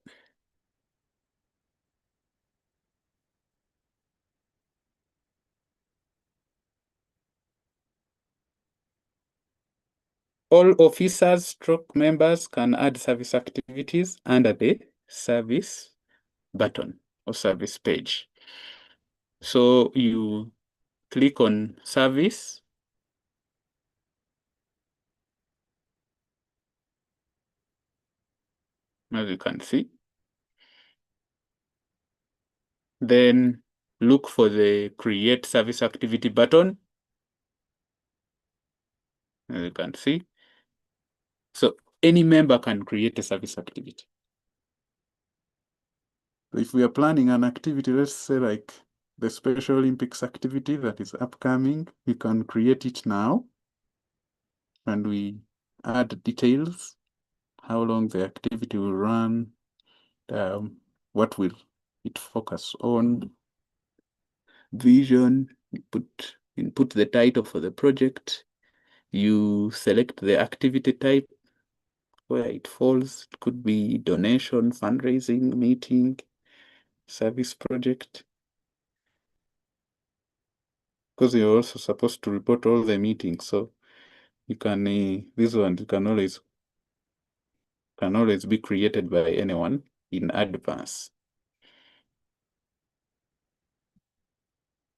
All officers stroke members can add service activities under the service button or service page. So you click on service. As you can see. Then look for the create service activity button. As you can see. So any member can create a service activity. So if we are planning an activity, let's say like the Special Olympics activity that is upcoming, we can create it now. And we add details, how long the activity will run, what will it focus on, vision, input the title for the project. You select the activity type where it falls. It could be donation, fundraising, meeting, service project. Because you're also supposed to report all the meetings, so you can this one can always be created by anyone in advance.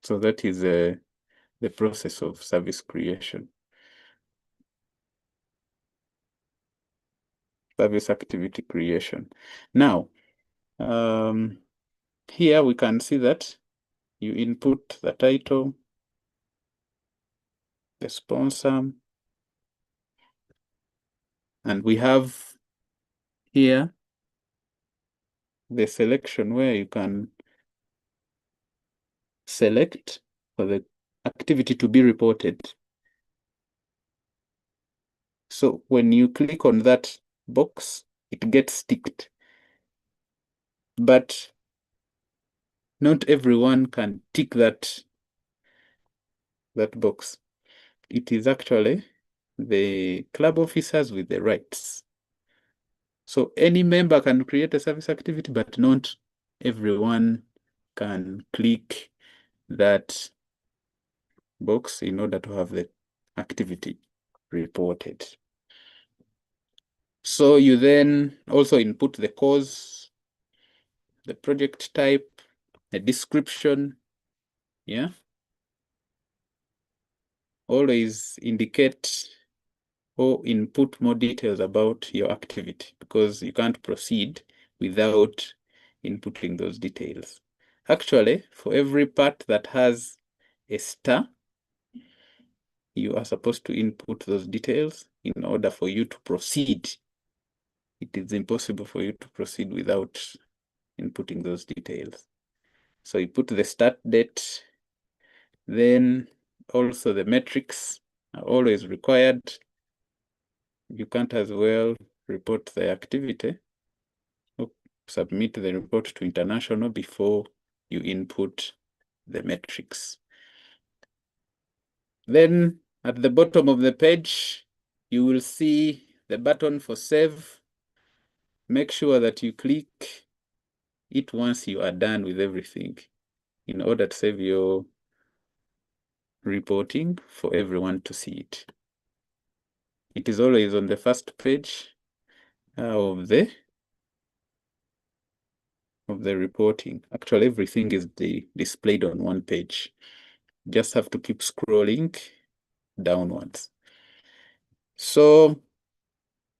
So that is the process of service creation. Service activity creation. Now, here we can see that you input the title, the sponsor, and we have here the selection where you can select for the activity to be reported. So when you click on that box, it gets ticked. But not everyone can tick that box. It is actually the club officers with the rights. So any member can create a service activity, but not everyone can click that box in order to have the activity reported. So you then also input the cause, the project type, a description, yeah. Always indicate or input more details about your activity because you can't proceed without inputting those details. Actually, for every part that has a star, you are supposed to input those details in order for you to proceed. It is impossible for you to proceed without inputting those details. So you put the start date, then also the metrics are always required. You can't as well report the activity or submit the report to international before you input the metrics. Then at the bottom of the page, you will see the button for save. Make sure that you click it once you are done with everything. in order to save your reporting for everyone to see it. It is always on the first page of the reporting. Actually, everything is displayed on one page. Just have to keep scrolling downwards. So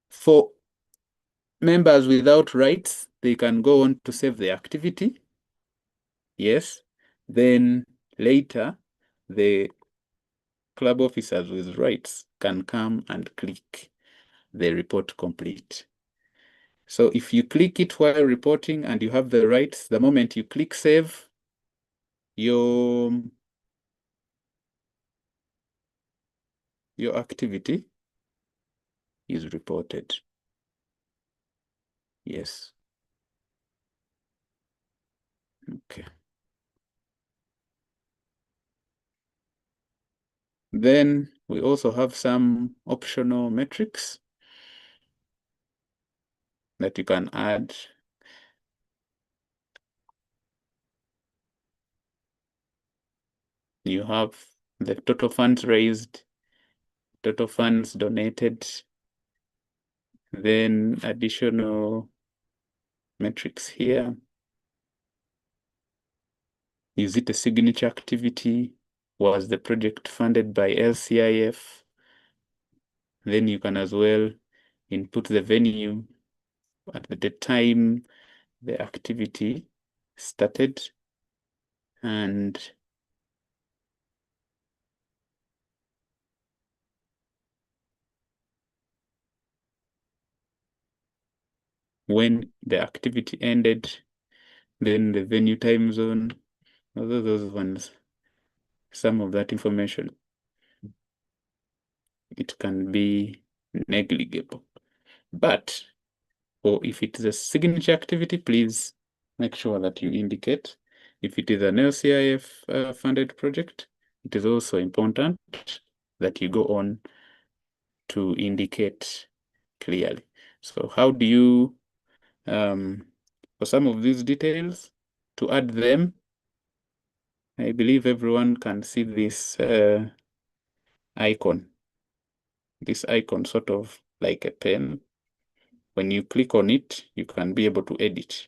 for members without rights, they can go on to save the activity. Yes. Then later, the club officers with rights can come and click the report complete. So if you click it while reporting and you have the rights, the moment you click save, your activity is reported. Yes. Okay. Then we also have some optional metrics that you can add. You have the total funds raised, total funds donated, then additional metrics here. Is it a signature activity? Was the project funded by LCIF? Then you can as well input the venue at the time the activity started and when the activity ended, then the venue time zone, those ones, some of that information, it can be negligible. But or if it is a signature activity, please make sure that you indicate. If it is an LCIF funded project, it is also important that you go on to indicate clearly. So how do you, for some of these details, to add them, I believe everyone can see this icon. This icon sort of like a pen. When you click on it, you can be able to edit.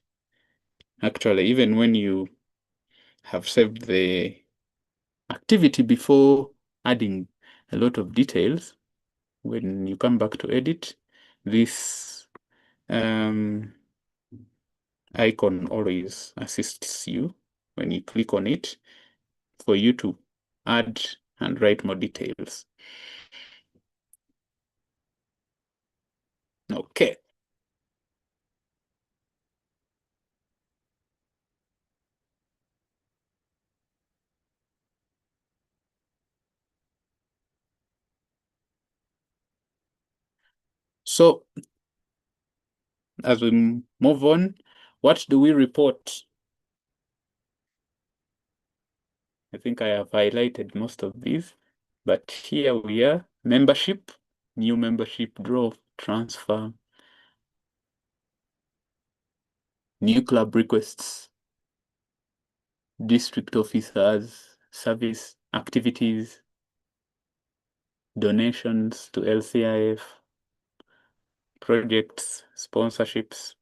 Actually, even when you have saved the activity before adding a lot of details, when you come back to edit, this icon always assists you when you click on it for you to add and write more details. Okay. So as we move on, what do we report? I think I have highlighted most of these, but here we are, membership, new membership draw, transfer, new club requests, district officers, service activities, donations to LCIF, projects, sponsorships,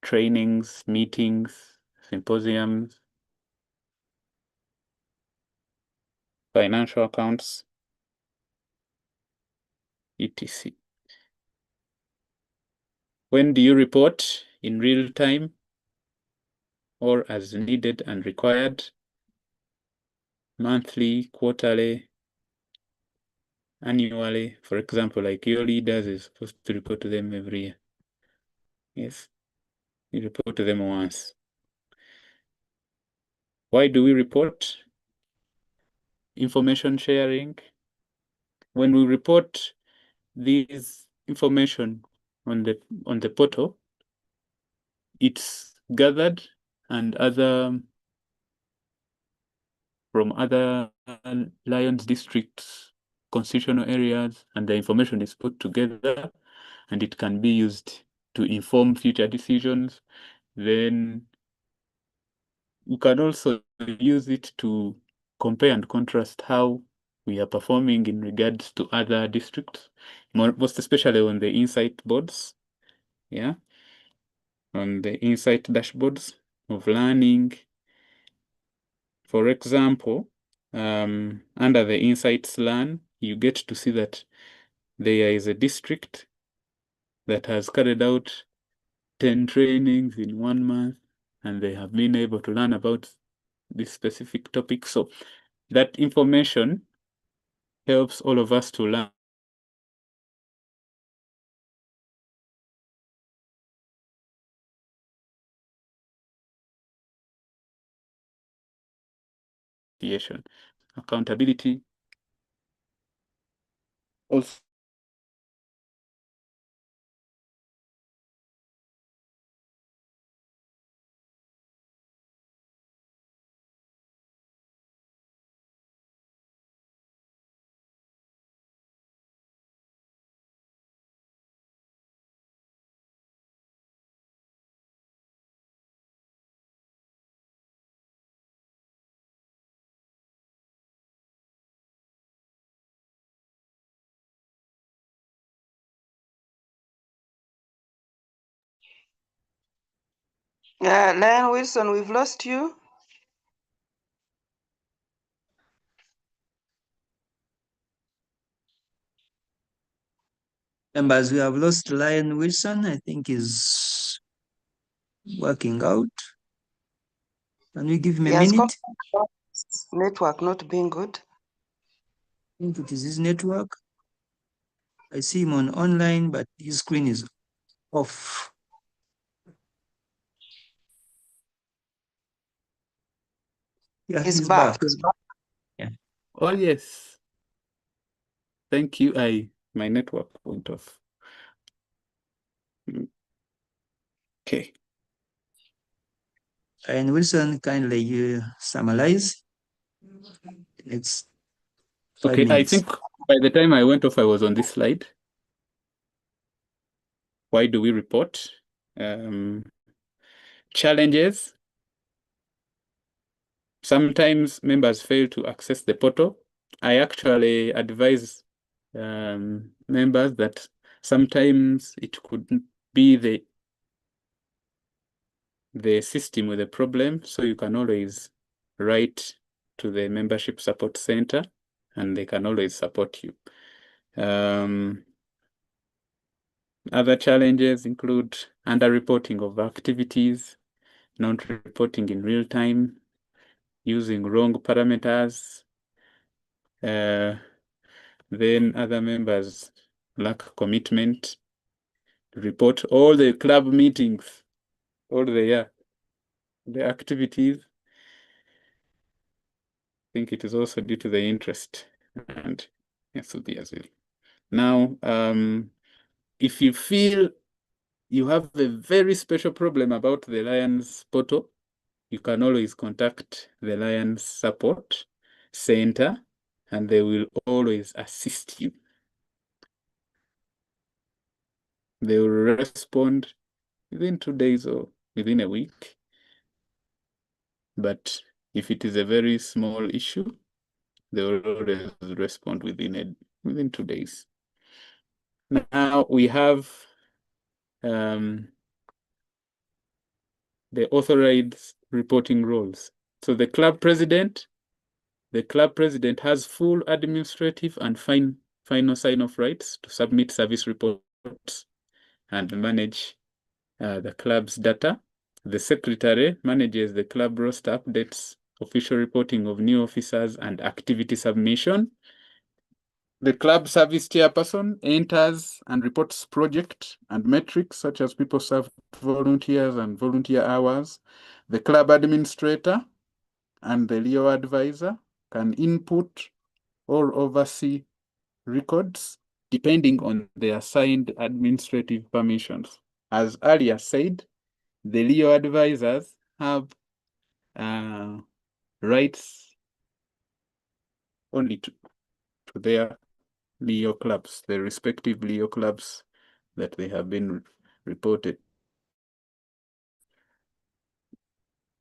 trainings, meetings, symposiums, financial accounts, etc. When do you report? In real time or as needed and required? Monthly, quarterly, annually? For example, like your leaders is supposed to report to them every year. Yes, you report to them once. Why do we report? Information sharing. When we report this information on the portal, it's gathered and from other Lions districts, constitutional areas, and the information is put together and it can be used to inform future decisions. Then you can also use it to compare and contrast how we are performing in regards to other districts, most especially on the insight boards, yeah, on the insight dashboards of learning. For example, under the insights learn, you get to see that there is a district that has carried out 10 trainings in 1 month, and they have been able to learn about this specific topic. So that information helps all of us to learn. Accountability. Also, Lion Wilson, we've lost you. Members, we have lost Lion Wilson. I think is working out. Can we give him a minute? Network not being good. I think it is his network. I see him on online, but his screen is off. Yeah, he's back. Yeah. oh yes. Thank you. My network went off. Okay. And Wilson, kindly summarize. Next 5 Okay, minutes. I think by the time I went off, I was on this slide. Why do we report? Challenges. Sometimes members fail to access the portal. I actually advise members that sometimes it could be the system with a problem, so you can always write to the membership support center and they can always support you. Other challenges include underreporting of activities, not reporting in real time, using wrong parameters. Then other members lack commitment to report all the club meetings, all the activities. I think it is also due to the interest and SOB as well. Now, if you feel you have a very special problem about the Lions portal, you can always contact the Lions Support Center and they will always assist you. They will respond within 2 days or within a week. But if it is a very small issue, they will always respond within 2 days. Now we have the authorized reporting roles. So the club president has full administrative and final sign-off rights to submit service reports and manage the club's data. The secretary manages the club roster updates, official reporting of new officers, and activity submission. The club service chairperson enters and reports project and metrics such as people served, volunteers, and volunteer hours. The club administrator and the Leo advisor can input or oversee records depending on the assigned administrative permissions. As earlier said, the Leo advisors have rights only to their Leo clubs, the respective Leo clubs that they have been reported.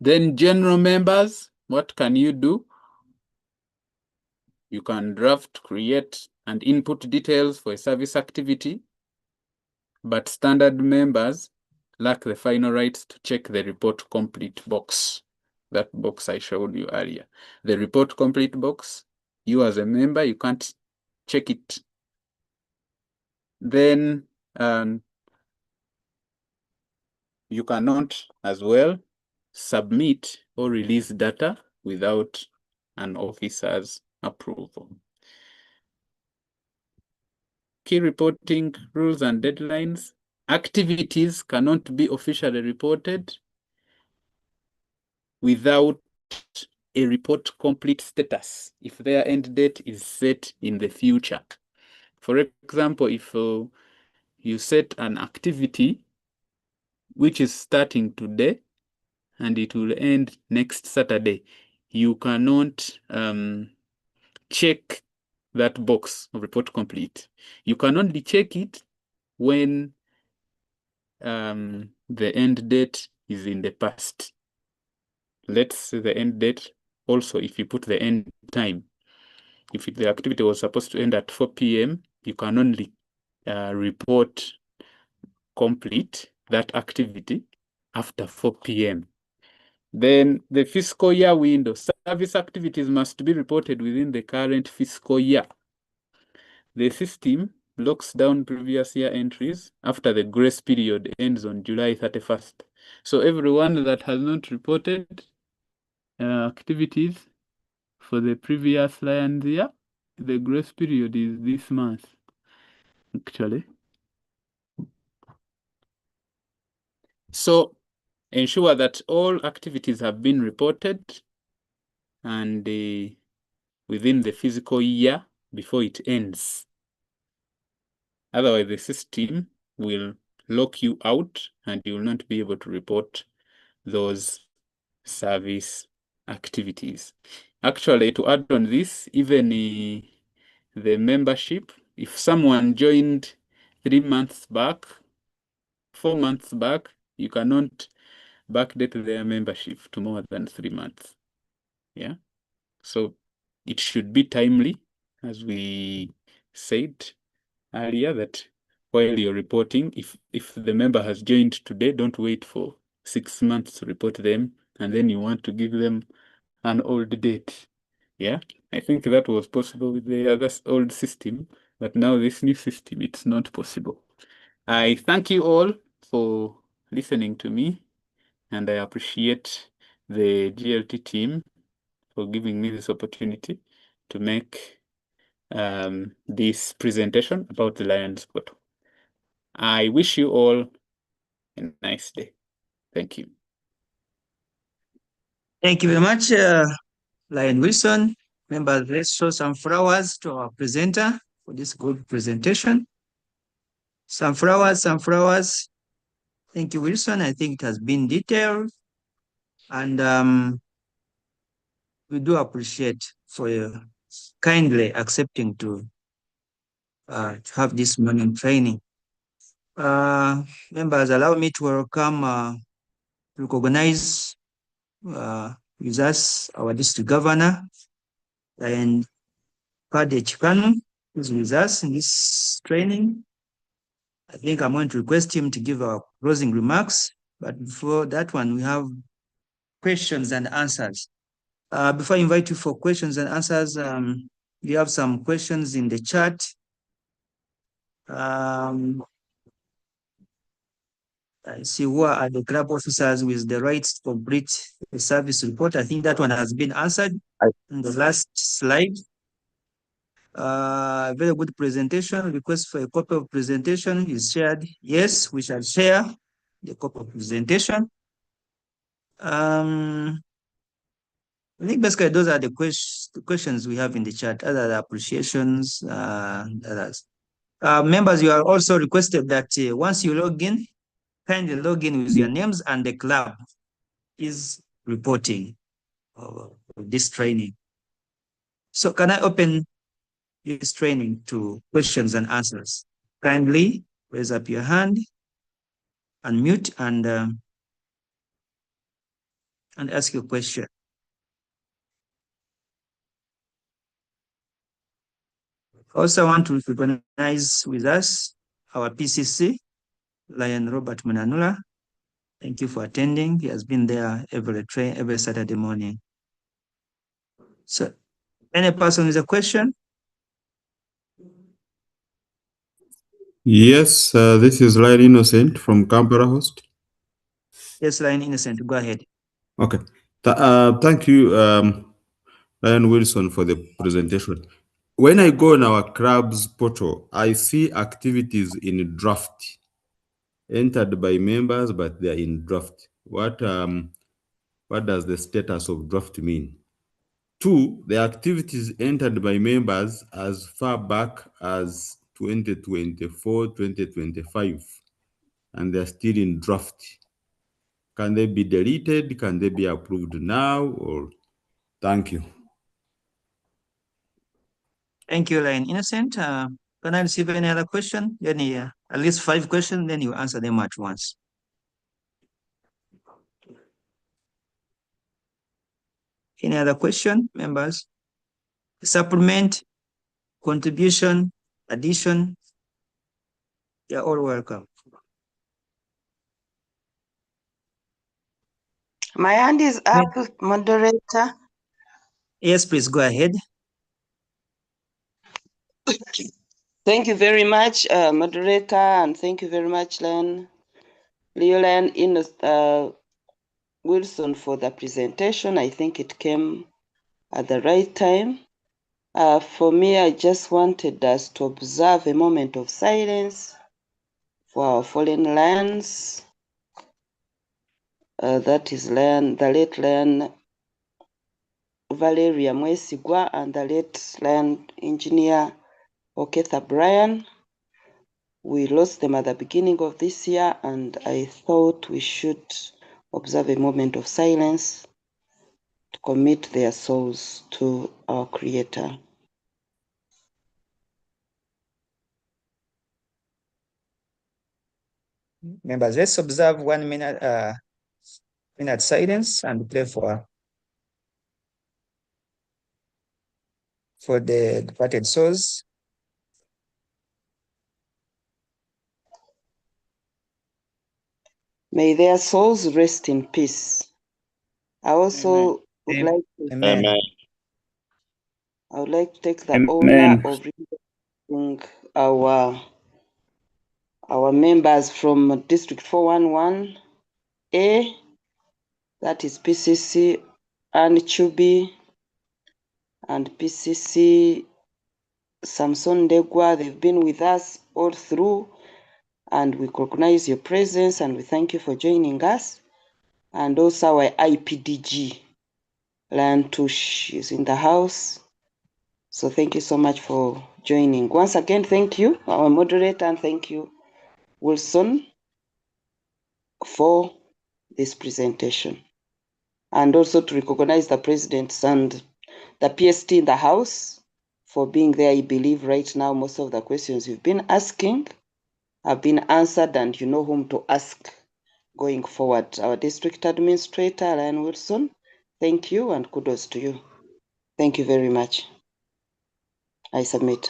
Then general members, what can you do? You can draft, create, and input details for a service activity, but standard members lack the final rights to check the report complete box. That box I showed you earlier. The report complete box, you as a member, you can't check it. Then you cannot as well submit or release data without an officer's approval. Key reporting rules and deadlines. Activities cannot be officially reported without a report complete status if their end date is set in the future. For example, if you set an activity which is starting today and it will end next Saturday, you cannot check that box of report complete. You can only check it when the end date is in the past. Let's say the end date also, if you put the end time, if the activity was supposed to end at 4 p.m., you can only report complete that activity after 4 p.m. Then the fiscal year window. Service activities must be reported within the current fiscal year. The system locks down previous year entries after the grace period ends on July 31st. So everyone that has not reported activities for the previous Lions year, the grace period is this month, actually. So ensure that all activities have been reported and within the fiscal year before it ends. Otherwise, the system will lock you out and you will not be able to report those service activities. Actually, to add on this, even the membership, if someone joined 3 months back, 4 months back, you cannot backdate their membership to more than 3 months. Yeah. So it should be timely, as we said earlier, that while you're reporting, if the member has joined today, don't wait for 6 months to report them, and then you want to give them an old date. Yeah, I think that was possible with the other old system, but now this new system, it's not possible. I thank you all for listening to me, and I appreciate the GLT team for giving me this opportunity to make this presentation about the Lions Portal. I wish you all a nice day. Thank you. Thank you very much, Lion Wilson. Members, let's show some flowers to our presenter for this good presentation. Some flowers, some flowers. Thank you, Wilson. I think it has been detailed. And we do appreciate for you kindly accepting to have this morning training. Members, allow me to welcome, recognize with us our district governor, and Pade Chikanu, who's with us in this training. I think I'm going to request him to give our closing remarks, but before that one, we have questions and answers. Before I invite you for questions and answers, we have some questions in the chat. I see who are the club officers with the rights to complete the service report. I think that one has been answered in the last slide. Very good presentation. Request for a copy of presentation is shared. Yes, we shall share the copy of presentation. I think basically those are the questions we have in the chat, other appreciations, others. Members, you are also requested that once you log in, kindly log in with your names and the club is reporting this training. So can I open this training to questions and answers? Kindly raise up your hand, unmute, and and ask your question. Also want to recognize with us our PCC, Lion Robert Munanula. Thank you for attending. He has been there every Saturday morning. So, any person with a question? Yes, this is Lion Innocent from Kampala Host. Yes, Lion Innocent, go ahead. Okay. Thank you, Lion Wilson, for the presentation. When I go on our club's portal, I see activities in draft entered by members, but they're in draft. What does the status of draft mean? 2, the activities entered by members as far back as 2024, 2025, and they're still in draft. Can they be deleted? Can they be approved now? Or thank you. Thank you, Lion Innocent. Can I receive any other question? Then at least 5 questions, then you answer them at once. Any other question, members? Supplement, contribution, addition, you're all welcome. My hand is up, moderator. Yes, please go ahead. Thank you very much, moderator, and thank you very much, Leon Wilson, for the presentation. I think it came at the right time. For me, I just wanted us to observe a moment of silence for our fallen lions. That is the late Lion Valeria Mwesigwa and the late Lion Engineer Oketha Bryan. We lost them at the beginning of this year, and I thought we should observe a moment of silence to commit their souls to our Creator. Members, let's observe 1 minute, minute silence and pray for the departed souls. May their souls rest in peace. I also would like to, Amen. I would like to take the Amen. honor of reading our members from District 411A, that is PCC and Chubi, and PCC Samson Degwa. They've been with us all through, and we recognize your presence and we thank you for joining us. And also our IPDG, Lion Tush, is in the house. So thank you so much for joining. Once again, thank you, our moderator, and thank you, Wilson, for this presentation. And also to recognize the presidents and the PST in the house for being there. I believe right now most of the questions you've been asking have been answered, and you know whom to ask going forward. Our district administrator, Lion Wilson, thank you and kudos to you. Thank you very much. I submit.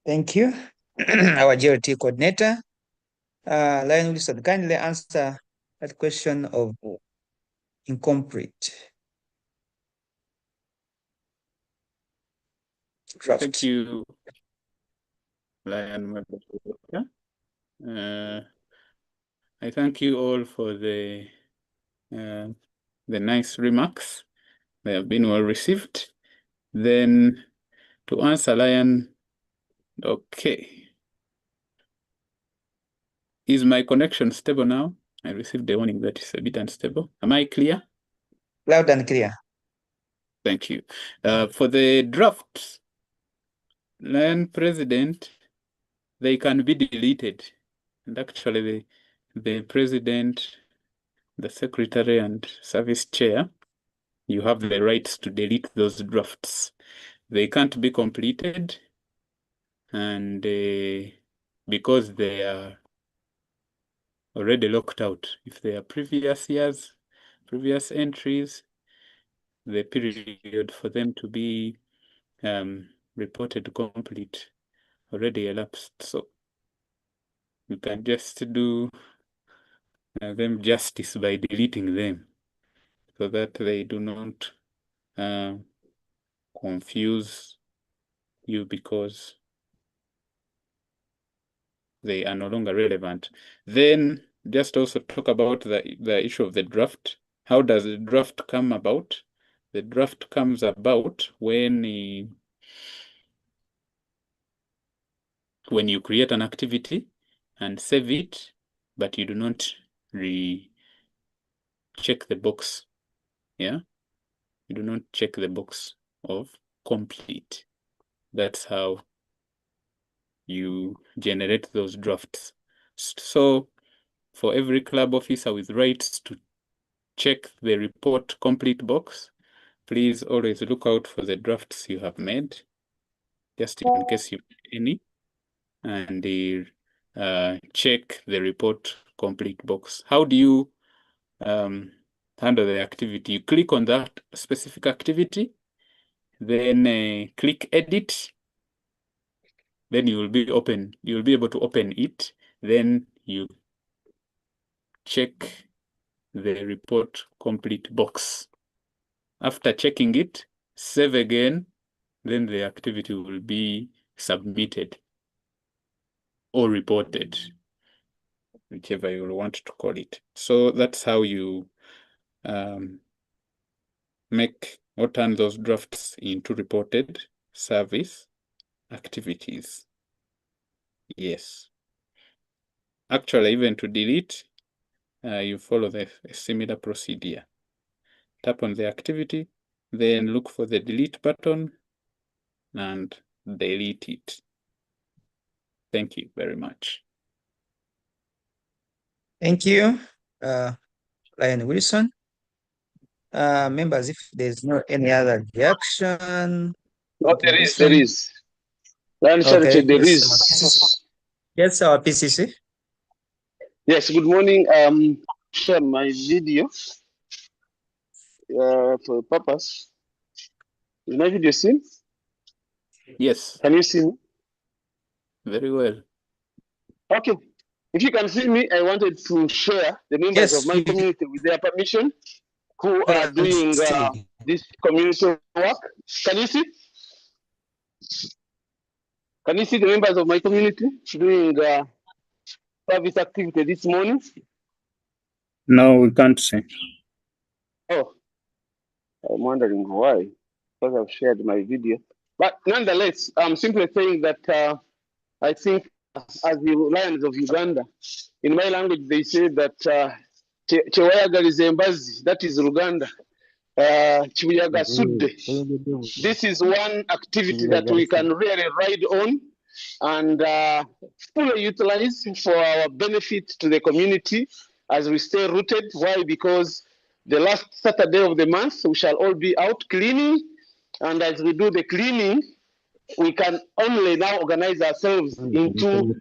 Thank you. Our GLT coordinator, Lion Wilson, kindly answer that question of incomplete draft. Thank you, Lion. I thank you all for the nice remarks. They have been well received. Then to answer Lion, okay. Is my connection stable now? I received the warning that it's a bit unstable. Am I clear? Loud and clear. Thank you. For the drafts, Lion President, they can be deleted. And actually the President, the Secretary and Service Chair, you have the rights to delete those drafts. They can't be completed, and because they are already locked out. If they are previous years, previous entries, the period for them to be reported complete already elapsed. So you can just do them justice by deleting them so that they do not confuse you because they are no longer relevant. Then just also talk about the issue of the draft. How does the draft come about? The draft comes about when you create an activity and save it, but you do not check the box. Yeah, you do not check the box of complete. That's how you generate those drafts. So for every club officer with rights to check the report complete box, please always look out for the drafts you have made, just in case you made any, and check the report complete box. How do you handle the activity? You click on that specific activity, then click edit, then you will be able to open it, then you check the report complete box. After checking it, save again, then the activity will be submitted or reported, whichever you want to call it. So that's how you make or turn those drafts into reported service activities. Yes. Actually, even to delete, you follow a similar procedure. Tap on the activity, then look for the delete button and delete it. Thank you very much. Thank you, Ryan Wilson. Members, if there's no any other reaction. No, there is. Ryan Charity, there is. Yes, our PCC. Yes, good morning. Share my video for a purpose. Is my video seen? Yes. Can you see me? Very well. Okay. If you can see me, I wanted to share the members of my community with their permission who are doing this community work. Can you see? Can you see the members of my community doing service activity this morning? No, we can't see. Oh, I'm wondering why, because I've shared my video. But nonetheless, I'm simply saying that I think as the Lions of Uganda, in my language, they say that Chewayaga is Embazi, that is Uganda. Chibuyaga Sudde. This is one activity that we can really ride on and fully utilize for our benefit to the community as we stay rooted. Why? Because the last Saturday of the month, we shall all be out cleaning. And as we do the cleaning, we can only now organize ourselves into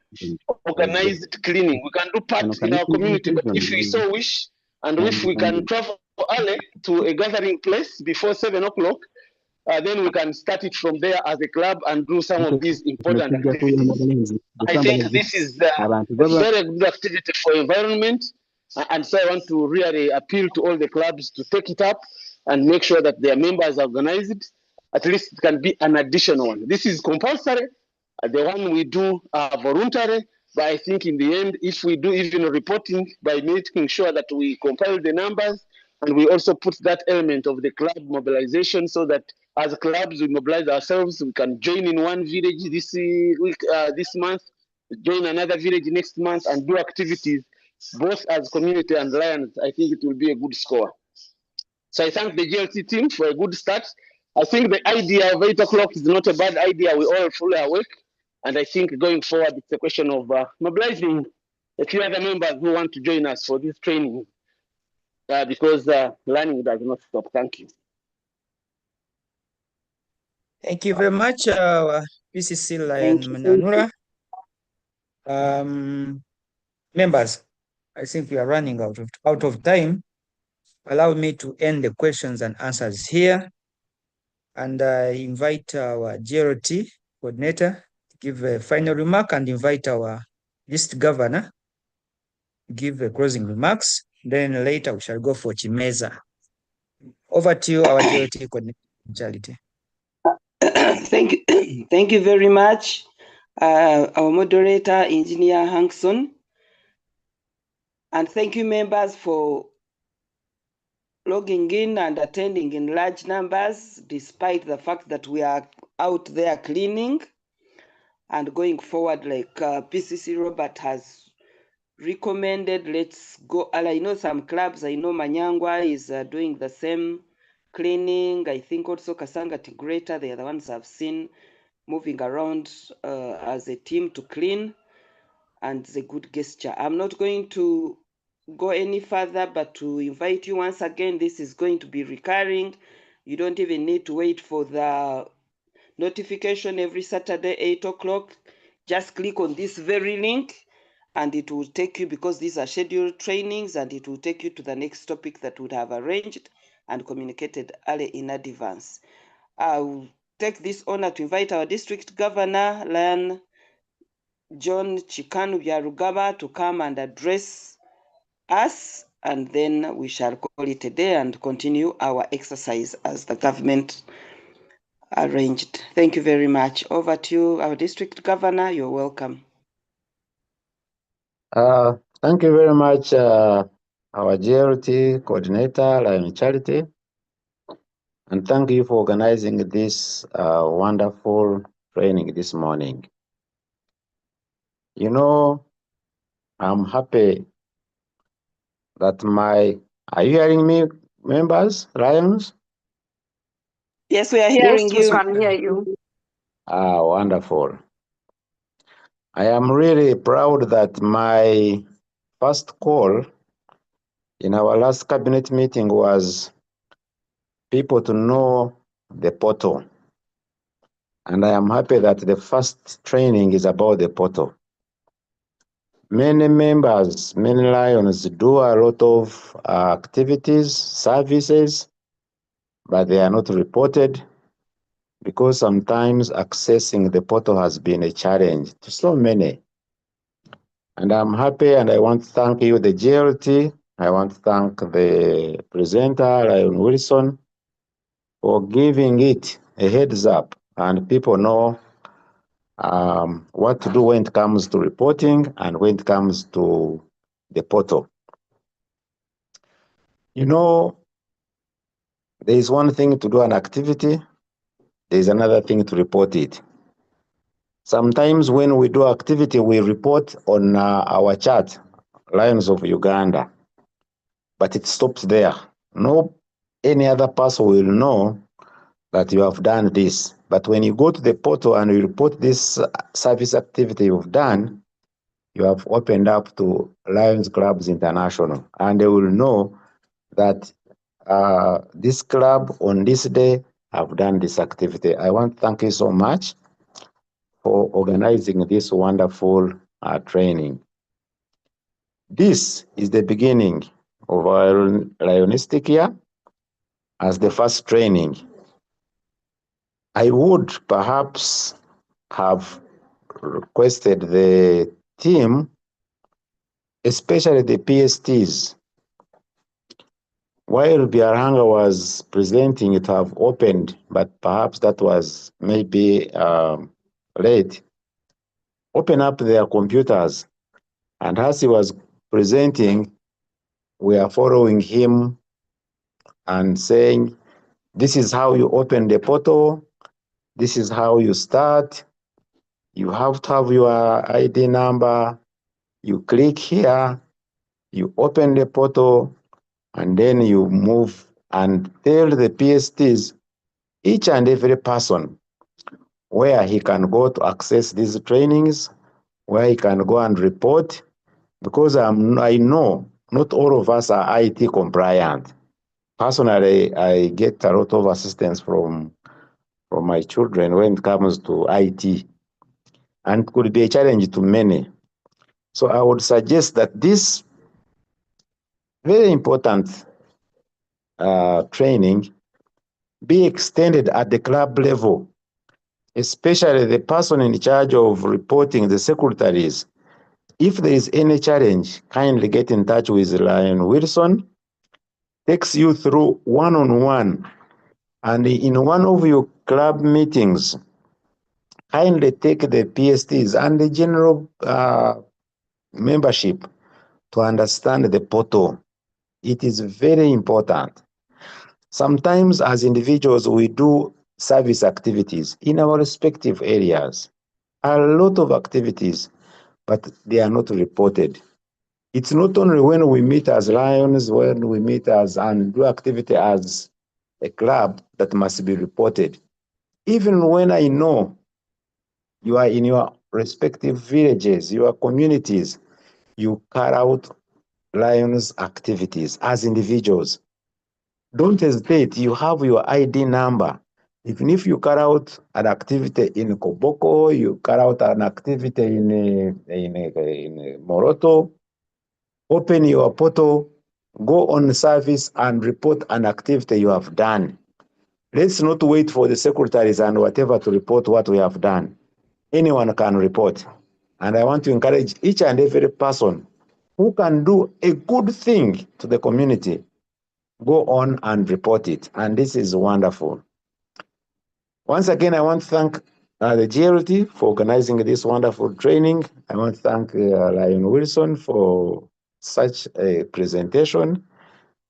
organized cleaning. We can do part in our community, but if we so wish, and if we can travel early to a gathering place before 7 o'clock, then we can start it from there as a club and do some of these important activities. I think this is a very good activity for environment, and so I want to really appeal to all the clubs to take it up and make sure that their members organize it. At least it can be an additional one. This is compulsory. The one we do voluntary, but I think in the end, if we do even reporting by making sure that we compile the numbers and we also put that element of the club mobilization so that as clubs we mobilize ourselves, we can join in one village this week, this month, join another village next month and do activities both as community and Lions. I think it will be a good score. So I thank the GLT team for a good start. I think the idea of 8 o'clock is not a bad idea. We're all fully awake. And I think going forward, it's a question of mobilizing a few other members who want to join us for this training because learning does not stop. Thank you. Thank you very much, PCC Lion Mananura. Members, I think we are running out of time. allow me to end the questions and answers here, and I invite our GLT coordinator to give a final remark and invite our district governor to give the closing remarks. Then later we shall go for Chimeza. Over to you, our GLT coordinator. Charity. Thank you. Thank you very much, our moderator, Engineer Hankson. And thank you, members, for logging in and attending in large numbers, despite the fact that we are out there cleaning and going forward, like PCC Robert has recommended. Let's go. And I know some clubs, I know Manyangwa is doing the same cleaning. I think also Kasanga Tigreta, they are the ones I've seen moving around as a team to clean, and it's a good gesture. I'm not going to go any further, but to invite you once again, this is going to be recurring. You don't even need to wait for the notification every Saturday, 8 o'clock. Just click on this very link and it will take you, because these are scheduled trainings, and it will take you to the next topic that would have arranged and communicated early in advance. I'll take this honor to invite our district governor, Lion John Chikanu Byarugaba, to come and address us, and then we shall call it a day and continue our exercise as the government arranged. Thank you very much. Over to you, our district governor. You're welcome. Thank you very much, our GLT coordinator, Lion Charity. And thank you for organizing this wonderful training this morning. You know, I'm happy that are you hearing me, members, Lions? Yes, we are hearing Yes, you. we can hear you. Wonderful. I am really proud that my first call in our last cabinet meeting was people to know the portal. And I am happy that the first training is about the portal. Many members, many Lions do a lot of activities, services, but they are not reported because sometimes accessing the portal has been a challenge to so many. And I'm happy, and I want to thank you, the GLT. I want to thank the presenter, Lion Wilson, for giving it a heads up, and people know what to do when it comes to reporting and when it comes to the portal. You know, there is one thing to do an activity, there is another thing to report it. Sometimes when we do activity, we report on our chat, Lions of Uganda, but it stops there. No, any other person will know that you have done this. But when you go to the portal and you report this service activity you've done, you have opened up to Lions Clubs International, and they will know that this club on this day have done this activity. I want to thank you so much for organizing this wonderful training. This is the beginning of our Lionistic year as the first training. I would perhaps have requested the team, especially the PSTs, while Biarhanga was presenting, it have opened, but perhaps that was maybe late. Open up their computers, and as he was presenting, we are following him and saying, this is how you open the portal, this is how you start, you have to have your ID number, you click here, you open the portal, and then you move and tell the PSTs, each and every person, where he can go to access these trainings, where he can go and report, because I know not all of us are IT compliant. Personally, I get a lot of assistance from my children when it comes to IT, and it could be a challenge to many. So I would suggest that this very important training be extended at the club level, especially the person in charge of reporting, the secretaries. If there is any challenge, kindly get in touch with Lion Wilson, takes you through one-on-one. And in one of your club meetings, kindly take the PSTs and the general membership to understand the portal. It is very important. Sometimes as individuals, we do service activities in our respective areas. A lot of activities, but they are not reported. It's not only when we meet as Lions, when we meet as and do activity as a club that must be reported. Even when I know you are in your respective villages, your communities, you carry out Lions activities as individuals. Don't hesitate, you have your ID number. Even if you carry out an activity in Koboko, you carry out an activity in Moroto, open your portal, go on service and report an activity you have done. Let's not wait for the secretaries and whatever to report what we have done. Anyone can report. And I want to encourage each and every person who can do a good thing to the community, go on and report it. And this is wonderful. Once again, I want to thank the GLT for organizing this wonderful training. I want to thank Lion Wilson for such a presentation.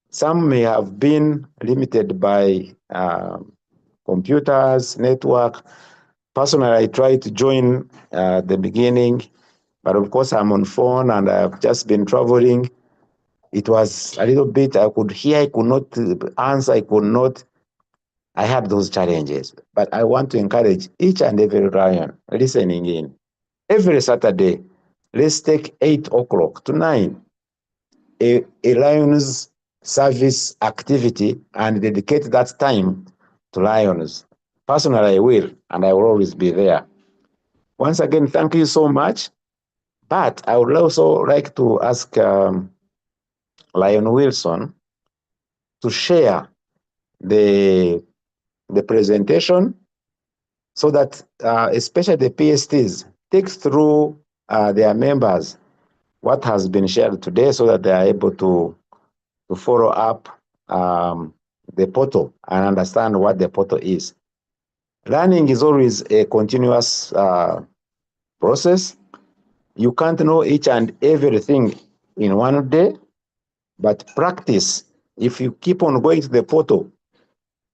Some may have been limited by computers, network. Personally, I tried to join the beginning, but of course I'm on phone and I've just been traveling. It was a little bit, I could hear, I could not answer, I had those challenges. But I want to encourage each and every Lion listening in. Every Saturday, let's take 8 o'clock to 9, a Lions service activity and dedicate that time to Lions. Personally, I will, and I will always be there. Once again, thank you so much. But I would also like to ask Lion Wilson to share the presentation so that especially the PSTs take through their members what has been shared today so that they are able to follow up the portal and understand what the portal is. Learning is always a continuous process. You can't know each and everything in one day, but practice. If you keep on going to the portal,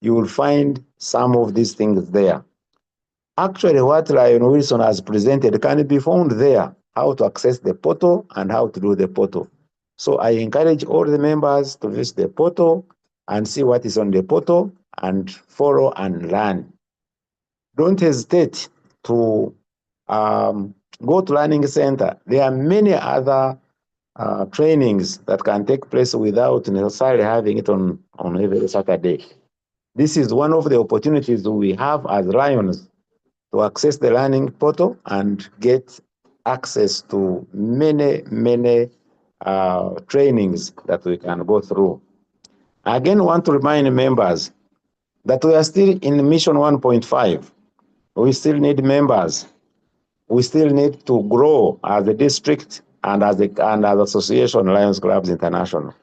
you will find some of these things there. Actually, what Lion Wilson has presented can be found there, how to access the portal and how to do the portal. So I encourage all the members to visit the portal and see what is on the portal and follow and learn. Don't hesitate to go to Learning Center. There are many other trainings that can take place without necessarily having it on every Saturday. This is one of the opportunities we have as Lions to access the learning portal and get access to many trainings that we can go through. I again want to remind members that we are still in Mission 1.5. We still need members. We still need to grow as a district and as Association Lions Clubs International.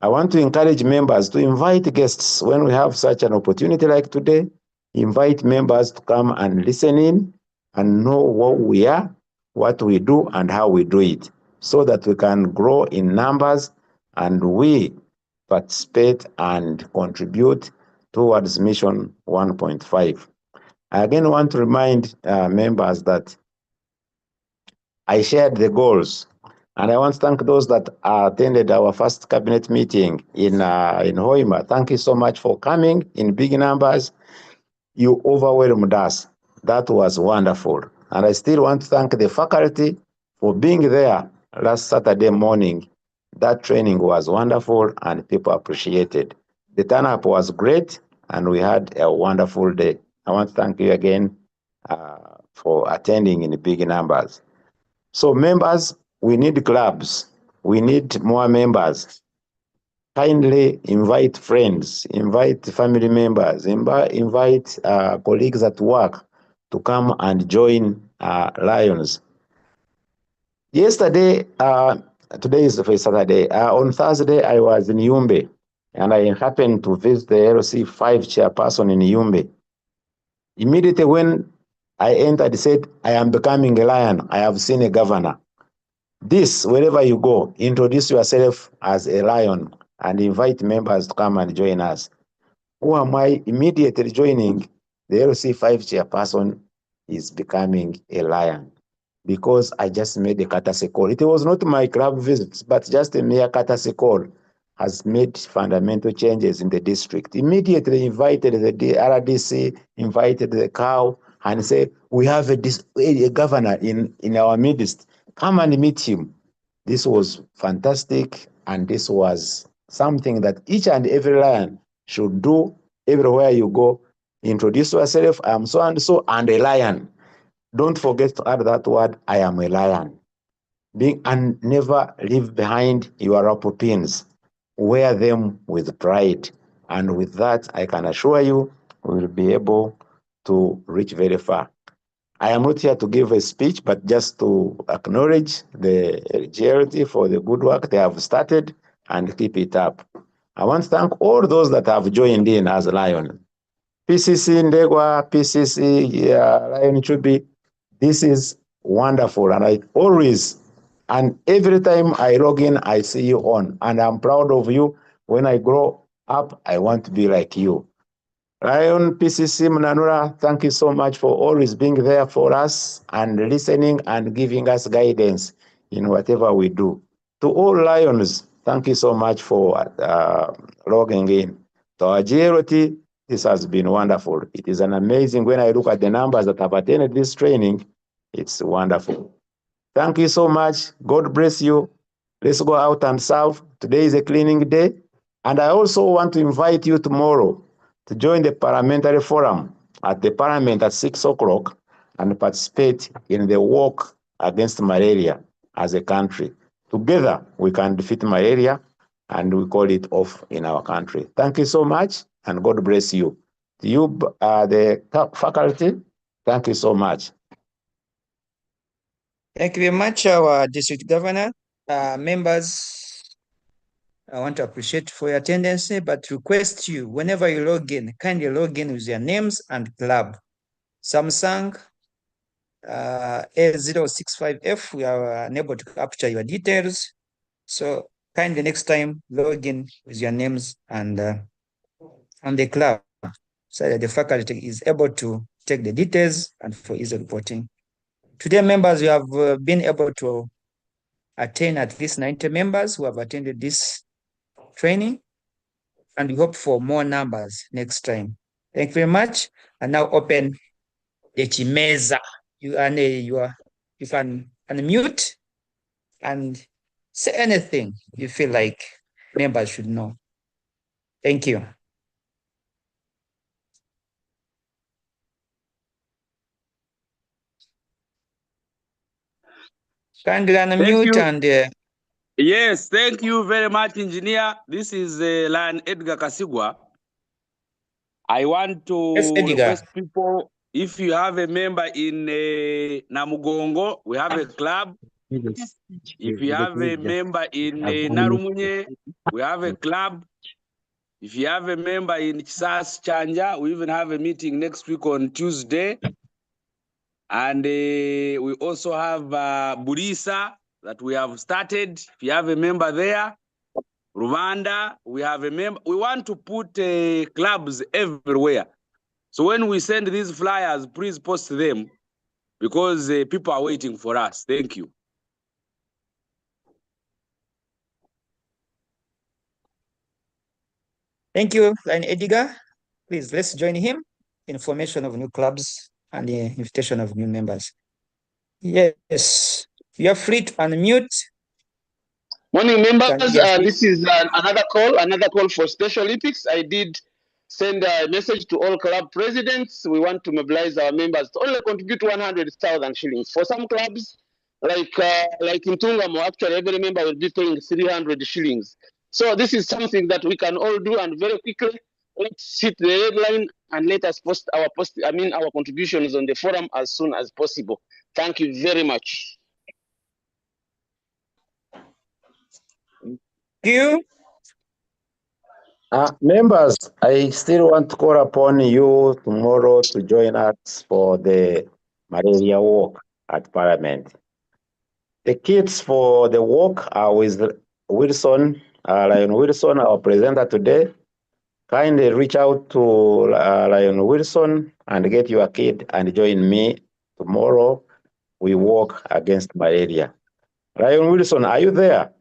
I want to encourage members to invite guests when we have such an opportunity like today. Invite members to come and listen in and know what we are, what we do, and how we do it, so that we can grow in numbers and we participate and contribute towards Mission 1.5. I again want to remind members that I shared the goals, and I want to thank those that attended our first cabinet meeting in Hoima. Thank you so much for coming in big numbers. You overwhelmed us. That was wonderful. And I still want to thank the faculty for being there last Saturday morning. That training was wonderful and people appreciated. The turn-up was great and we had a wonderful day. I want to thank you again for attending in big numbers. So members, we need clubs. We need more members. kindly invite friends, invite family members, invite colleagues at work to come and join Lions. Yesterday, today is Saturday. On Thursday, I was in Yumbe, and I happened to visit the LC5 chairperson in Yumbe. Immediately when I entered, said, I am becoming a lion. I have seen a governor. This, wherever you go, introduce yourself as a lion and invite members to come and join us. Who am I? Immediately joining the LC5 chairperson is becoming a lion, because I just made a courtesy call. It was not my club visits, but just a mere courtesy call has made fundamental changes in the district. Immediately invited the RDC, invited the cow, and said, we have a governor in our midst. Come and meet him. This was fantastic, and this was something that each and every lion should do everywhere you go. Introduce yourself, I am so and so, and a lion. Don't forget to add that word, I am a lion. And never leave behind your rubber pins. Wear them with pride. And with that, I can assure you, we will be able to reach very far. I am not here to give a speech, but just to acknowledge the GLT for the good work they have started and keep it up. I want to thank all those that have joined in as Lion. PCC Ndegwa, PCC Lion Chubi, this is wonderful. And I always, and every time I log in, I see you on. And I'm proud of you. When I grow up, I want to be like you. Lion PCC Mnanura, thank you so much for always being there for us and listening and giving us guidance in whatever we do. To all Lions, thank you so much for logging in. To our GLT, this has been wonderful. It is an amazing, when I look at the numbers that have attended this training, it's wonderful. Thank you so much. God bless you. Let's go out and serve. Today is a cleaning day. And I also want to invite you tomorrow to join the parliamentary forum at the parliament at 6 o'clock and participate in the walk against malaria as a country. Together, we can defeat malaria and we call it off in our country. Thank you so much, and God bless you. To you, the faculty, thank you so much. Thank you very much, our district governor. Members, I want to appreciate for your attendance, but request you, whenever you log in, kindly log in with your names and club. Samsung A065F, we are unable to capture your details. So kindly next time log in with your names and the club, so that the faculty is able to take the details and for easy reporting. Today, members, we have been able to attain at least 90 members who have attended this training, and we hope for more numbers next time. Thank you very much. And now open the Chimeza. You can unmute and say anything you feel like members should know. Thank you. Kindly unmute and yes, thank you very much, engineer. This is Lion Edgar Kasigwa. I want to request people, if you have a member in Namugongo, we have a club. If you have a member in Narumunye, we have a club. If you have a member in Chisas Chanja, we even have a meeting next week on Tuesday. And we also have Burisa that we have started. If you have a member there, Rwanda, we have a member. We want to put clubs everywhere. So when we send these flyers, please post them, because people are waiting for us. Thank you. thank you, Lion Edgar. Please, let's join him in formation of new clubs and the invitation of new members. Yes, you are free to unmute. Morning, members. This is another call for Special Olympics. I did send a message to all club presidents. We want to mobilize our members to only contribute 100,000 shillings. For some clubs, like in Tungamo, actually every member will be paying 300 shillings. So this is something that we can all do, and very quickly, let's hit the deadline and let us post our contributions on the forum as soon as possible. Thank you very much. Thank you. Members, I still want to call upon you tomorrow to join us for the malaria walk at Parliament. The kids for the walk are with Wilson, Lion Wilson, our presenter today. Kindly reach out to Lion Wilson and get your kid and join me tomorrow. We walk against malaria. Lion Wilson, are you there?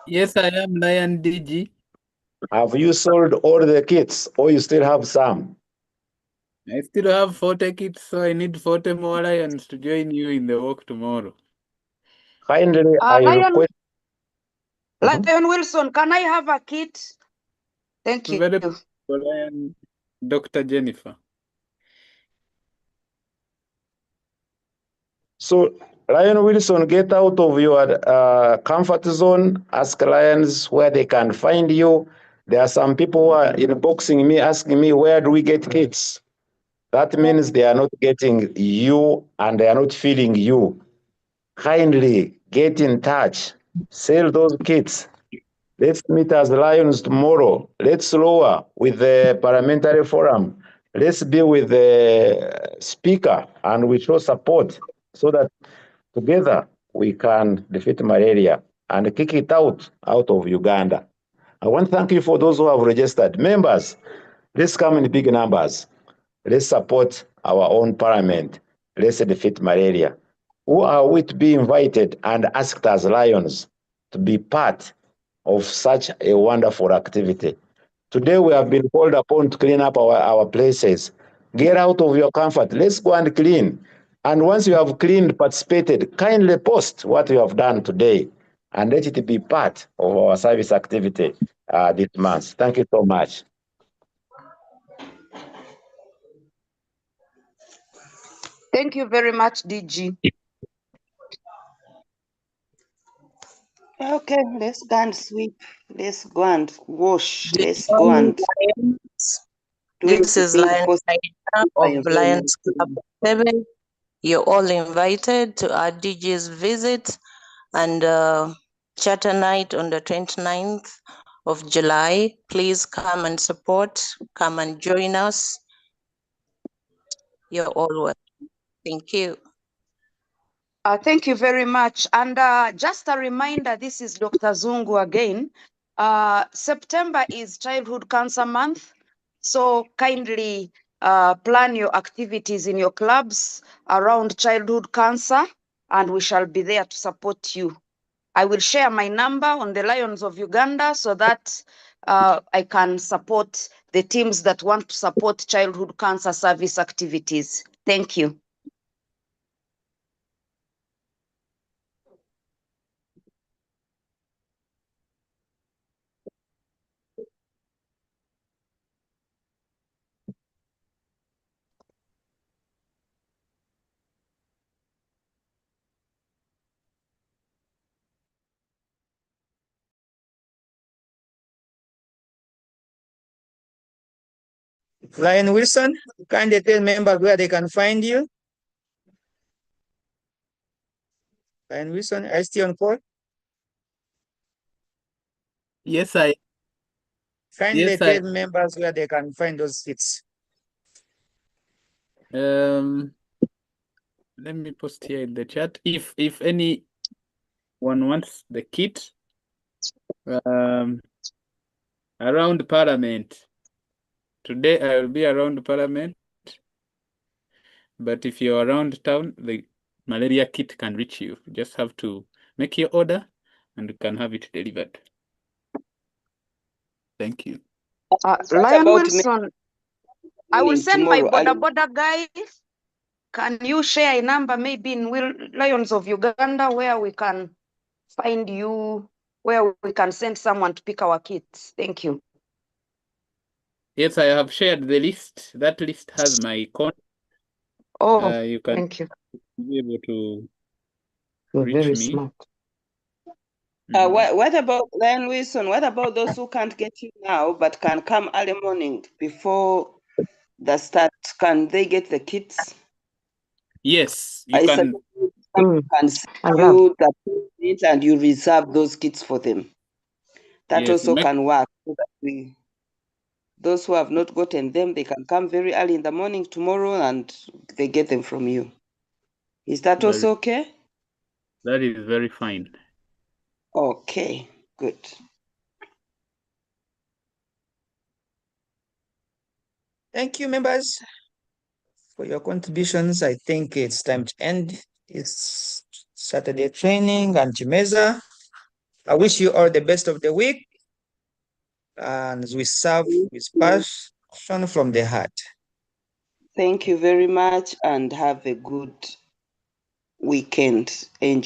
Yes, I am Lion DG. Have you sold all the kits or you still have some? I still have 40 kits, so I need 40 more lions to join you in the walk tomorrow. Kindly, I request. Lion Wilson, can I have a kit? Thank you. Very Lion, Dr. Jennifer. So, Lion Wilson, get out of your comfort zone. Ask Lions where they can find you. There are some people who are inboxing me, asking me, where do we get kits? That means they are not getting you and they are not feeling you. Kindly get in touch. Sell those kits. Let's meet as Lions tomorrow. Let's lower with the parliamentary forum. Let's be with the speaker and we show support so that together we can defeat malaria and kick it out of Uganda. I want to thank you for those who have registered. Members, let's come in big numbers. Let's support our own parliament. Let's defeat malaria. Who are we to be invited and asked as Lions to be part of such a wonderful activity? Today we have been called upon to clean up our places. Get out of your comfort. Let's go and clean. And once you have cleaned, participated, kindly post what you have done today and let it be part of our service activity this month. Thank you so much. Thank you very much, DG. Okay, let's go and sweep. Let's go and wash. Let's go and This is Lion of Lions Club 7. You're all invited to our DG's visit and charter night on the 29th of July. Please come and support, come and join us. You're all welcome. Thank you. Thank you very much. And just a reminder, this is Dr. Zungu again. September is Childhood Cancer Month. So kindly plan your activities in your clubs around childhood cancer, and we shall be there to support you. I will share my number on the Lions of Uganda so that I can support the teams that want to support childhood cancer service activities. Thank you. Lion Wilson, kindly tell members where they can find you. Lion Wilson, are you still on call? Yes, I. Kindly tell members where they can find those kits. Let me post here in the chat. If anyone wants the kit, around Parliament. Today I will be around Parliament, but if you're around town, the malaria kit can reach you. You just have to make your order and you can have it delivered. Thank you. Lion Wilson, I will send my border guy. Can you share a number maybe in Lions of Uganda where we can find you, where we can send someone to pick our kits? Thank you. Yes, I have shared the list. That list has my contact. Oh, you can thank you. be able to You're reach very me. smart. What about Lion Wilson? What about those who can't get you now but can come early morning before the start? Can they get the kits? Yes, you I can. suggest someone can send you the kits and you reserve those kits for them. That Yes, also can work. So that those who have not gotten them, they can come very early in the morning tomorrow and they get them from you. Is that also okay? That is very fine. Okay, good. Thank you, members, for your contributions. I think it's time to end this Saturday training and Chimeza. I wish you all the best of the week, and we serve with passion from the heart. Thank you very much and have a good weekend. Enjoy.